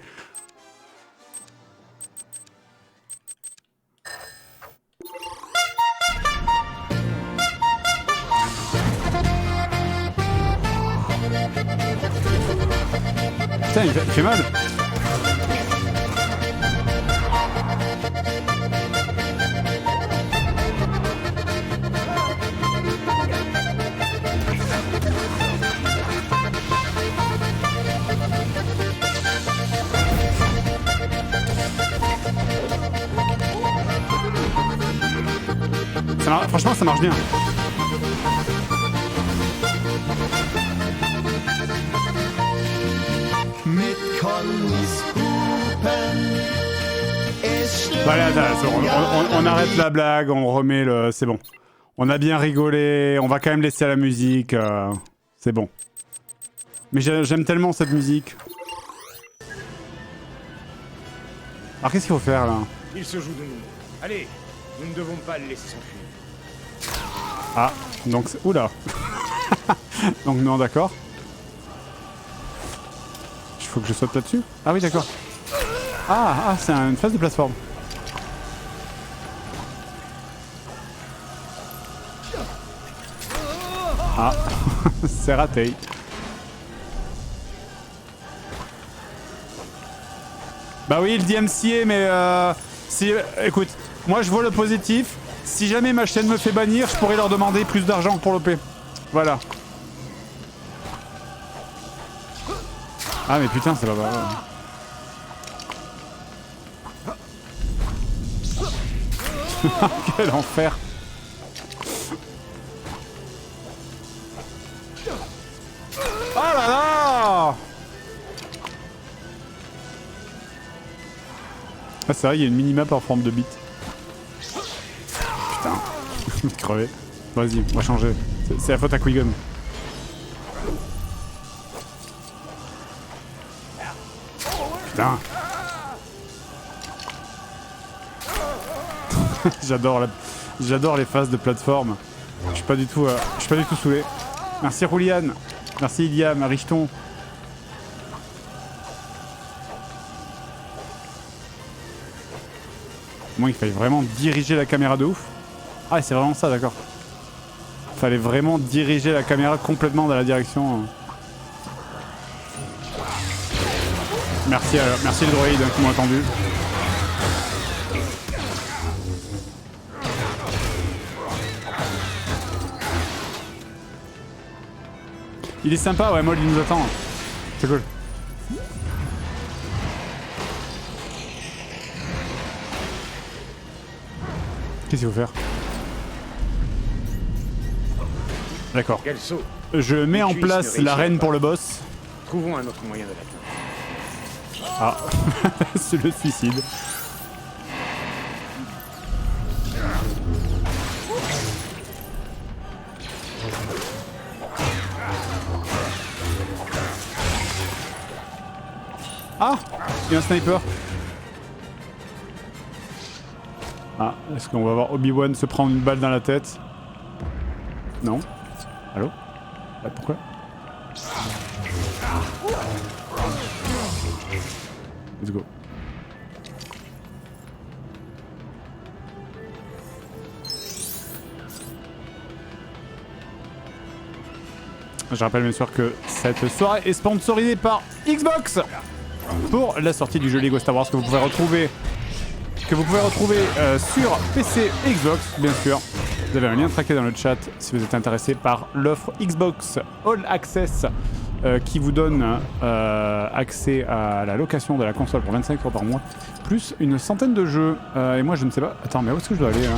Putain, il fait mal. Franchement, ça marche bien. Voilà, on arrête la blague, on remet le... C'est bon. On a bien rigolé, on va quand même laisser à la musique. C'est bon. Mais j'aime tellement cette musique. Alors qu'est-ce qu'il faut faire là? Il se joue de nous. Allez, nous ne devons pas le laisser s'enfuir. Ah, donc... Oula. Donc non, d'accord. Il faut que je saute là-dessus? Ah oui, d'accord. Ah, c'est une phase de plateforme. Ah, c'est raté. Bah oui, le DMCA, mais si, écoute, moi je vois le positif. Si jamais ma chaîne me fait bannir, je pourrais leur demander plus d'argent pour l'OP. Voilà. Ah mais putain, c'est pas vrai. Quel enfer. Oh là là. Ah c'est vrai, il y a une minimap en forme de bit. Putain. Crevé. Vas-y, on va changer. C'est la faute à Qui-Gon. Putain. J'adore les phases de plateforme. Je suis pas du tout saoulé. Merci Rouliane. Merci Iliam, Richton. Moi, il fallait vraiment diriger la caméra de ouf. Ah, c'est vraiment ça, d'accord. Fallait vraiment diriger la caméra complètement dans la direction. Merci le droïde qui m'ont attendu. Il est sympa, ouais, Mold il nous attend. C'est cool. Qu'est-ce qu'il faut faire? D'accord. Je mets en place l'arène pour le boss. Trouvons un autre moyen de l'atteindre. Ah, c'est le suicide. Ah, il y a un sniper. Ah, est-ce qu'on va voir Obi-Wan se prendre une balle dans la tête? Non. Allô? Pourquoi? Let's go. Je rappelle bien sûr que cette soirée est sponsorisée par Xbox pour la sortie du jeu Lego Star Wars que vous pouvez retrouver sur PC et Xbox, bien sûr. Vous avez un lien traqué dans le chat si vous êtes intéressé par l'offre Xbox All Access qui vous donne accès à la location de la console pour 25 € par mois, plus une centaine de jeux. Et moi je ne sais pas... Attends, mais où est-ce que je dois aller là?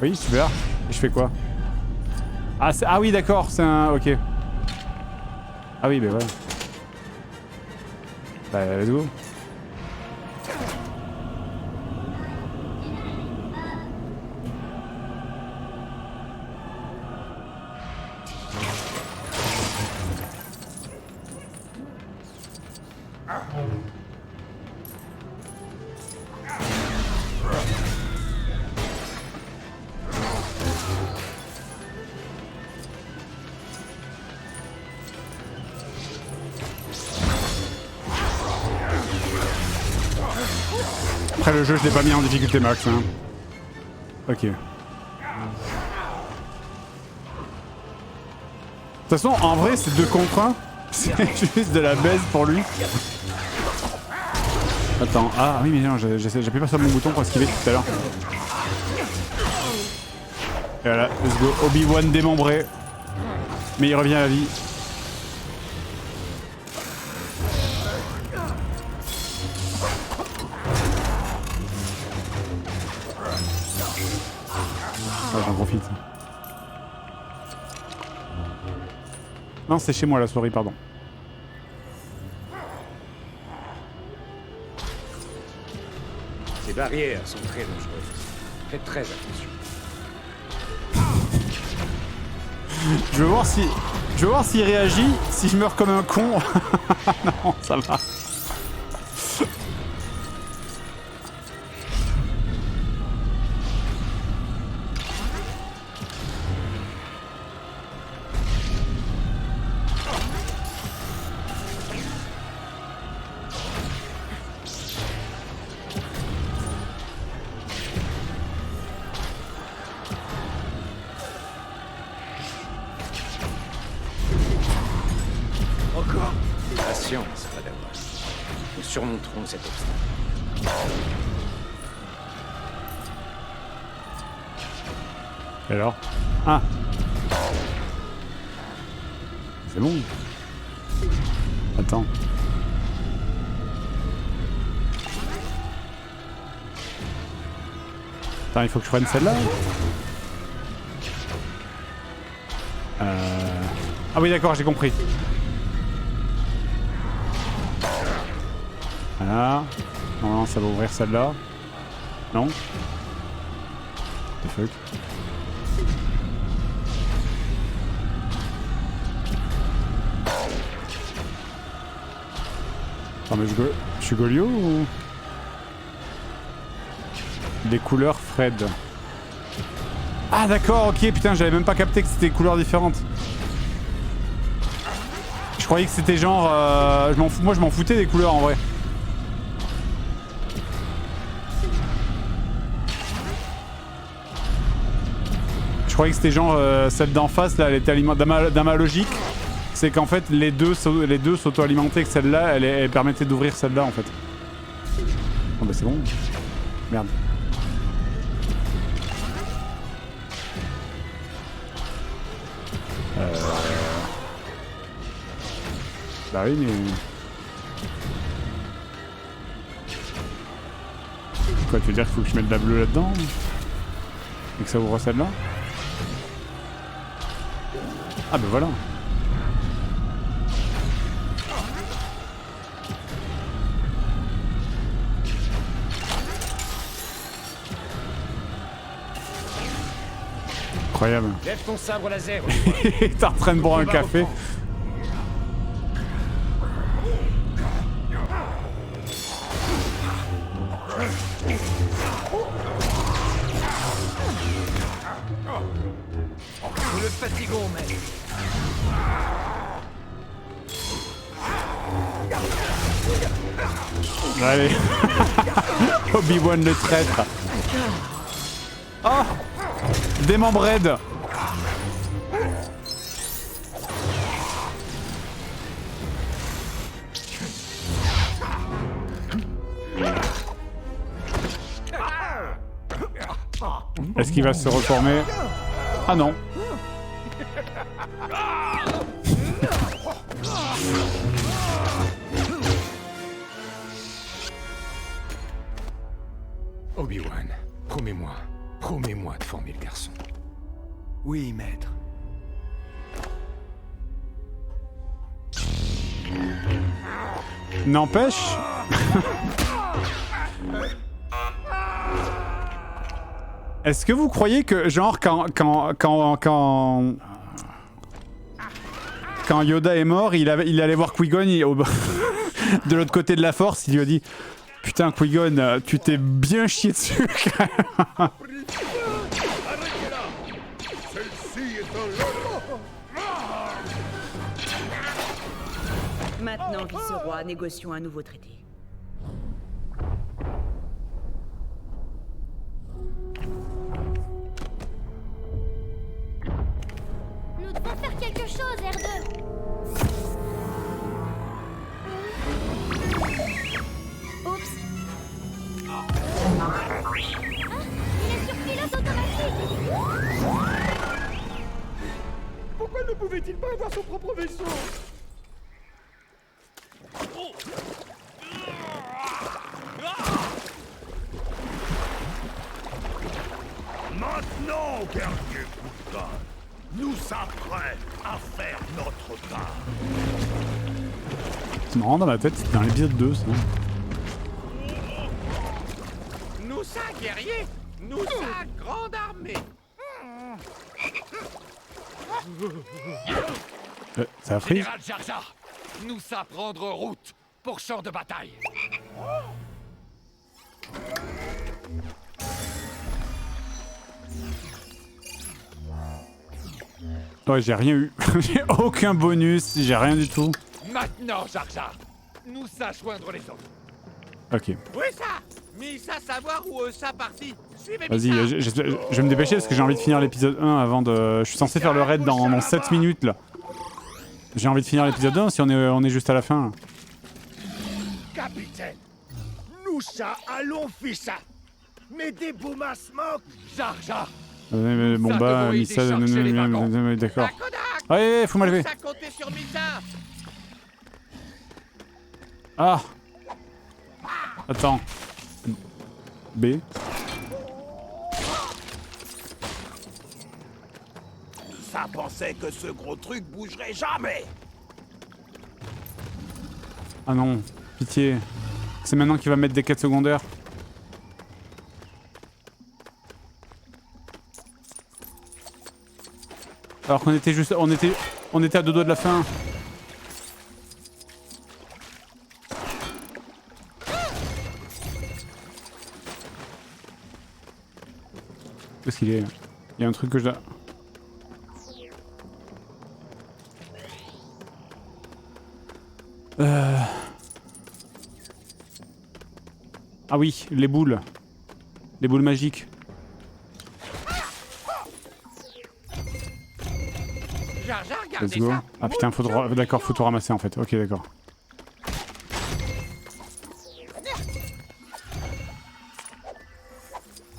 Oui, super. Et je fais quoi? Ah oui, d'accord, c'est un... Ok. Ah oui, bah ouais. Bah, let's go. Après le jeu je l'ai pas mis en difficulté max hein. Ok. De toute façon en vrai c'est 2 contre 1. C'est juste de la baise pour lui. Attends, ah oui mais non, j'appuie pas sur mon bouton pour esquiver tout à l'heure. Et voilà, let's go, Obi-Wan démembré. Mais il revient à la vie. Ah, j'en profite. Non, c'est chez moi la souris, pardon. Ces barrières sont très dangereuses. Faites très attention. Je veux voir s'il réagit, si je meurs comme un con. Non, ça va. Encore. Patience, Padawan. Nous surmonterons cet obstacle. Et alors? Ah. C'est bon. Attends. Attends, il faut que je prenne celle-là. Ah oui d'accord, j'ai compris. Voilà. Non, ça va ouvrir celle-là. Non? The fuck? Attends, mais je suis Golio ou... Des couleurs Fred. Ah d'accord, ok, putain, j'avais même pas capté que c'était des couleurs différentes. Je croyais que c'était genre... moi je m'en foutais des couleurs en vrai. Je croyais que c'était genre celle d'en face là, elle était alimentée. Dans ma logique, c'est qu'en fait les deux s'auto-alimentaient, que celle-là elle permettait d'ouvrir celle-là en fait. Oh bah c'est bon. Merde. Bah oui mais... Quoi, tu veux dire qu'il faut que je mette de la bleue là-dedans? Et que ça ouvre celle-là? Ah bah voilà. Incroyable. Lève ton sabre laser. T'es en train de boire un café. Nous le fatiguons, mec. Allez. Obi-Wan le traître. Oh, démembred. Est-ce qu'il va se reformer? Ah non. Obi-Wan, promets-moi de former le garçon. Oui, maître. N'empêche... Est-ce que vous croyez que, genre, quand Yoda est mort, il allait voir Qui-Gon de l'autre côté de la Force, il lui a dit « Putain, Qui-Gon, tu t'es bien chié dessus, quand même. » Maintenant, vice-roi, négocions un nouveau traité. Nous devons faire quelque chose, R2. avoir son propre vaisseau. Maintenant, guerrier Kutka, nous sommes prêts à faire notre part. C'est marrant dans ma tête, c'était dans l'épisode 2 ça. Nous ça, guerrier. Nous ça, grande armée. Ça a freeze. Général Jar Jar, nous ça prendre route pour champ de bataille. Ouais, j'ai rien eu. J'ai aucun bonus, j'ai rien du tout. Maintenant, Jar Jar, nous ça joindre les autres. Ok. Oui, ça. Mais ça savoir où ça parti. Suivez Vas-y, je vais me dépêcher parce que j'ai envie de finir l'épisode 1 avant de... Je suis censé faire le raid dans 7 minutes là. J'ai envie de finir l'épisode 1 si on est juste à la fin. Là. Capitaine, nous ça allons faire ça. Mais des boumas manquent. Jar Jar. Bon bah, Missa, d'accord. Ouais, faut m'enlever. Ah. Attends. B. Ça pensait que ce gros truc bougerait jamais. Ah non, pitié. C'est maintenant qu'il va mettre des quêtes secondaires. Alors qu'on était juste... On était à 2 doigts de la fin. Où est-ce qu'il est? Il y a un truc que je dois... Ah oui, les boules. Les boules magiques. Let's go. Ah putain, d'accord, faut tout ramasser en fait. Ok, d'accord.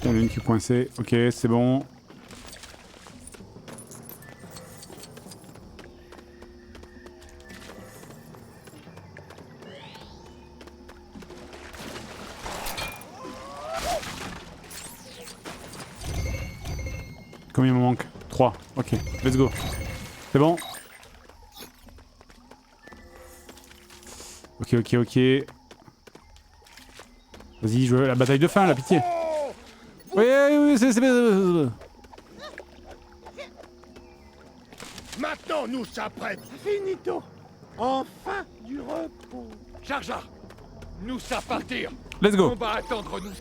Il y en a une qui est coincée. Ok, c'est bon. Combien il me manque? 3. Ok, let's go. C'est bon. Ok. Vas-y, je veux la bataille de fin, la pitié. Oui, c'est... Maintenant, nous s'apprête. Finito. Enfin du repos. Jar Jar, nous ça partir. Let's go. On va attendre nous.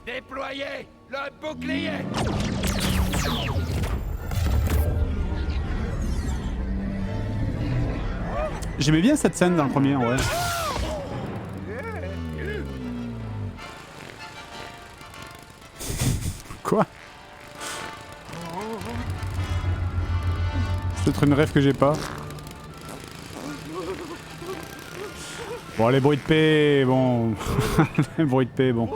Déployez le bouclier. J'aimais bien cette scène dans le premier, ouais. Quoi? C'est peut-être une rêve que j'ai pas. Bon, les bruits de paix, bon. Les bruits de paix, bon.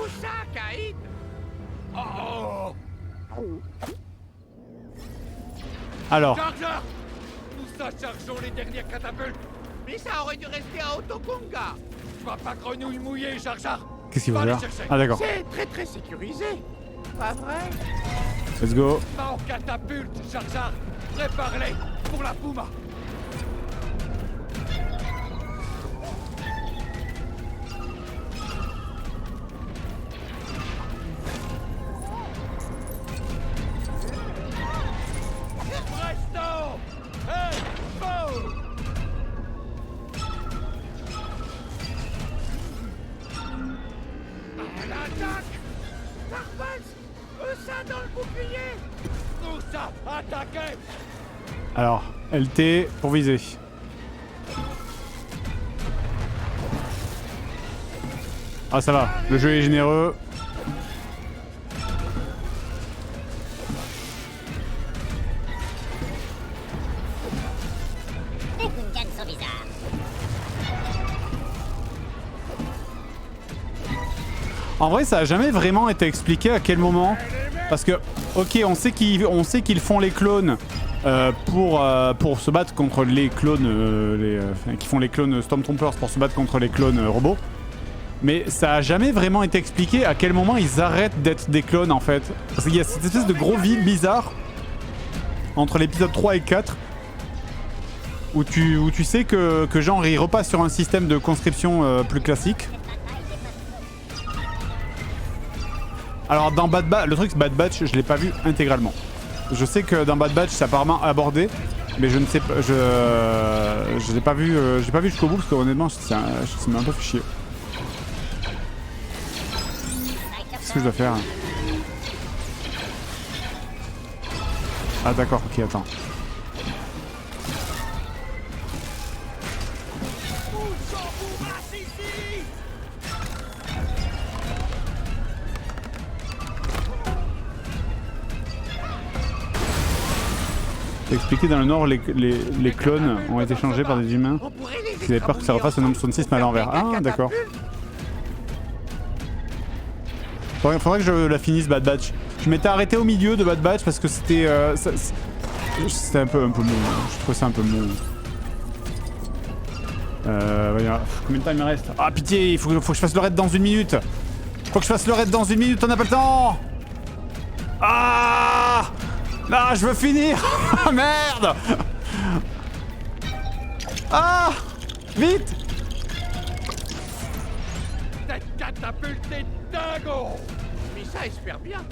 Alors. Jar Jar, nous ça chargeons les dernières catapultes. Mais ça aurait dû rester à Otokonga. Sois pas grenouille mouillée, Jar Jar. Qu'est-ce qu'il veut faire? Ah d'accord. C'est très sécurisé. Pas vrai? Let's go. Pas en catapulte, Jar Jar. Prépare-les pour la Puma. Presto! Hey, go! À l'attaque! Sarpals! Ça dans le bouclier! Nous ça, attaquez! Alors, LT pour viser. Ah ça va, le jeu est généreux. Les Gungans sont bizarres. En vrai, ça a jamais vraiment été expliqué à quel moment Parce que, ok, on sait qu'ils font les clones pour se battre contre les clones, qui font les clones Stormtroopers pour se battre contre les clones robots. Mais ça a jamais vraiment été expliqué à quel moment ils arrêtent d'être des clones en fait. Parce qu'il y a cette espèce de gros vide bizarre entre l'épisode 3 et 4 où tu sais que genre ils repassent sur un système de conscription plus classique. Alors dans Bad Batch, le truc c'est Bad Batch, je l'ai pas vu intégralement. Je sais que dans Bad Batch c'est apparemment abordé, mais je ne sais pas, je l'ai pas vu, j'ai pas vu jusqu'au bout parce que honnêtement ça m'a un peu fait chier. Qu'est-ce que je dois faire? Ah d'accord, ok, attends. Expliqué dans le Nord, les clones ont été changés par des humains. Ils avaient peur que ça refasse le nombre 66 mais à l'envers. Ah d'accord. Faudrait que je la finisse Bad Batch. Je m'étais arrêté au milieu de Bad Batch parce que c'était c'était un peu mou. Je trouvais ça un peu mou. Voyons, combien de temps il me reste? Ah pitié, il faut que je fasse le raid dans 1 minute. Faut que je fasse le raid dans 1 minute, on n'a pas le temps. Ah ah, je veux finir. Merde. Ah vite. Cette catapulte est dingo. Mais ça espère bien.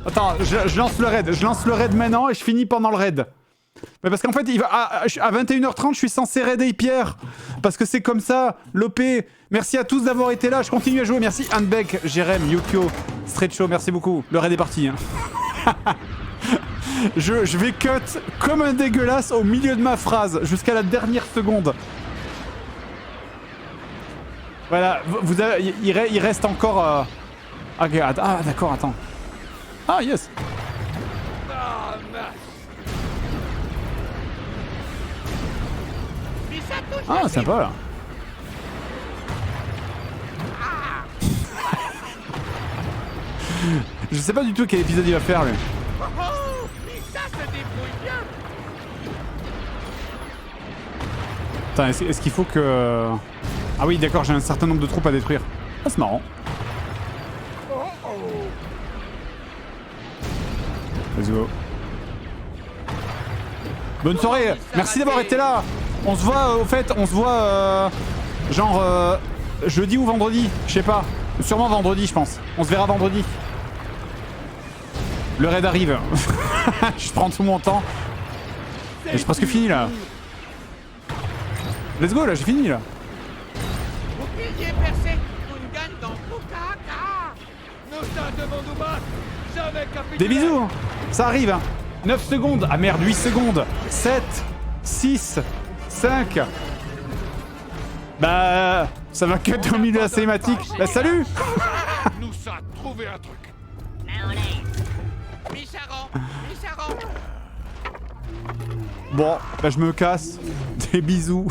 Attends, je lance le raid maintenant et je finis pendant le raid. Mais parce qu'en fait, il va à 21h30, je suis censé raider Pierre. Parce que c'est comme ça, l'OP. Merci à tous d'avoir été là, je continue à jouer. Merci Handbeck, Jérém, Yukio, Stretcho, merci beaucoup. Le raid est parti. Hein. je vais cut comme un dégueulasse au milieu de ma phrase, jusqu'à la dernière seconde. Voilà, il reste encore... Ah d'accord, attends. Ah yes. Ah sympa là. Je sais pas du tout quel épisode il va faire lui. Attends, est-ce qu'il faut que... Ah oui d'accord, j'ai un certain nombre de troupes à détruire. Ah c'est marrant. Let's go. Bonne soirée, merci d'avoir été là. On se voit au fait, genre jeudi ou vendredi, je sais pas. Sûrement vendredi je pense. On se verra vendredi. Le raid arrive. Je prends tout mon temps. Et j'ai presque fini là. Let's go là, j'ai fini là. Bouclier percé, Kungan dans Bukaka. Nous devons nous battre. Jamais capitaine. Des bisous, ça arrive. 9 secondes. Ah merde, 8 secondes. 7, 6, 5. Bah, ça va cut au milieu de la cinématique. Bah salut. Nous a trouvé un truc. Bon, bah je me casse. Des bisous.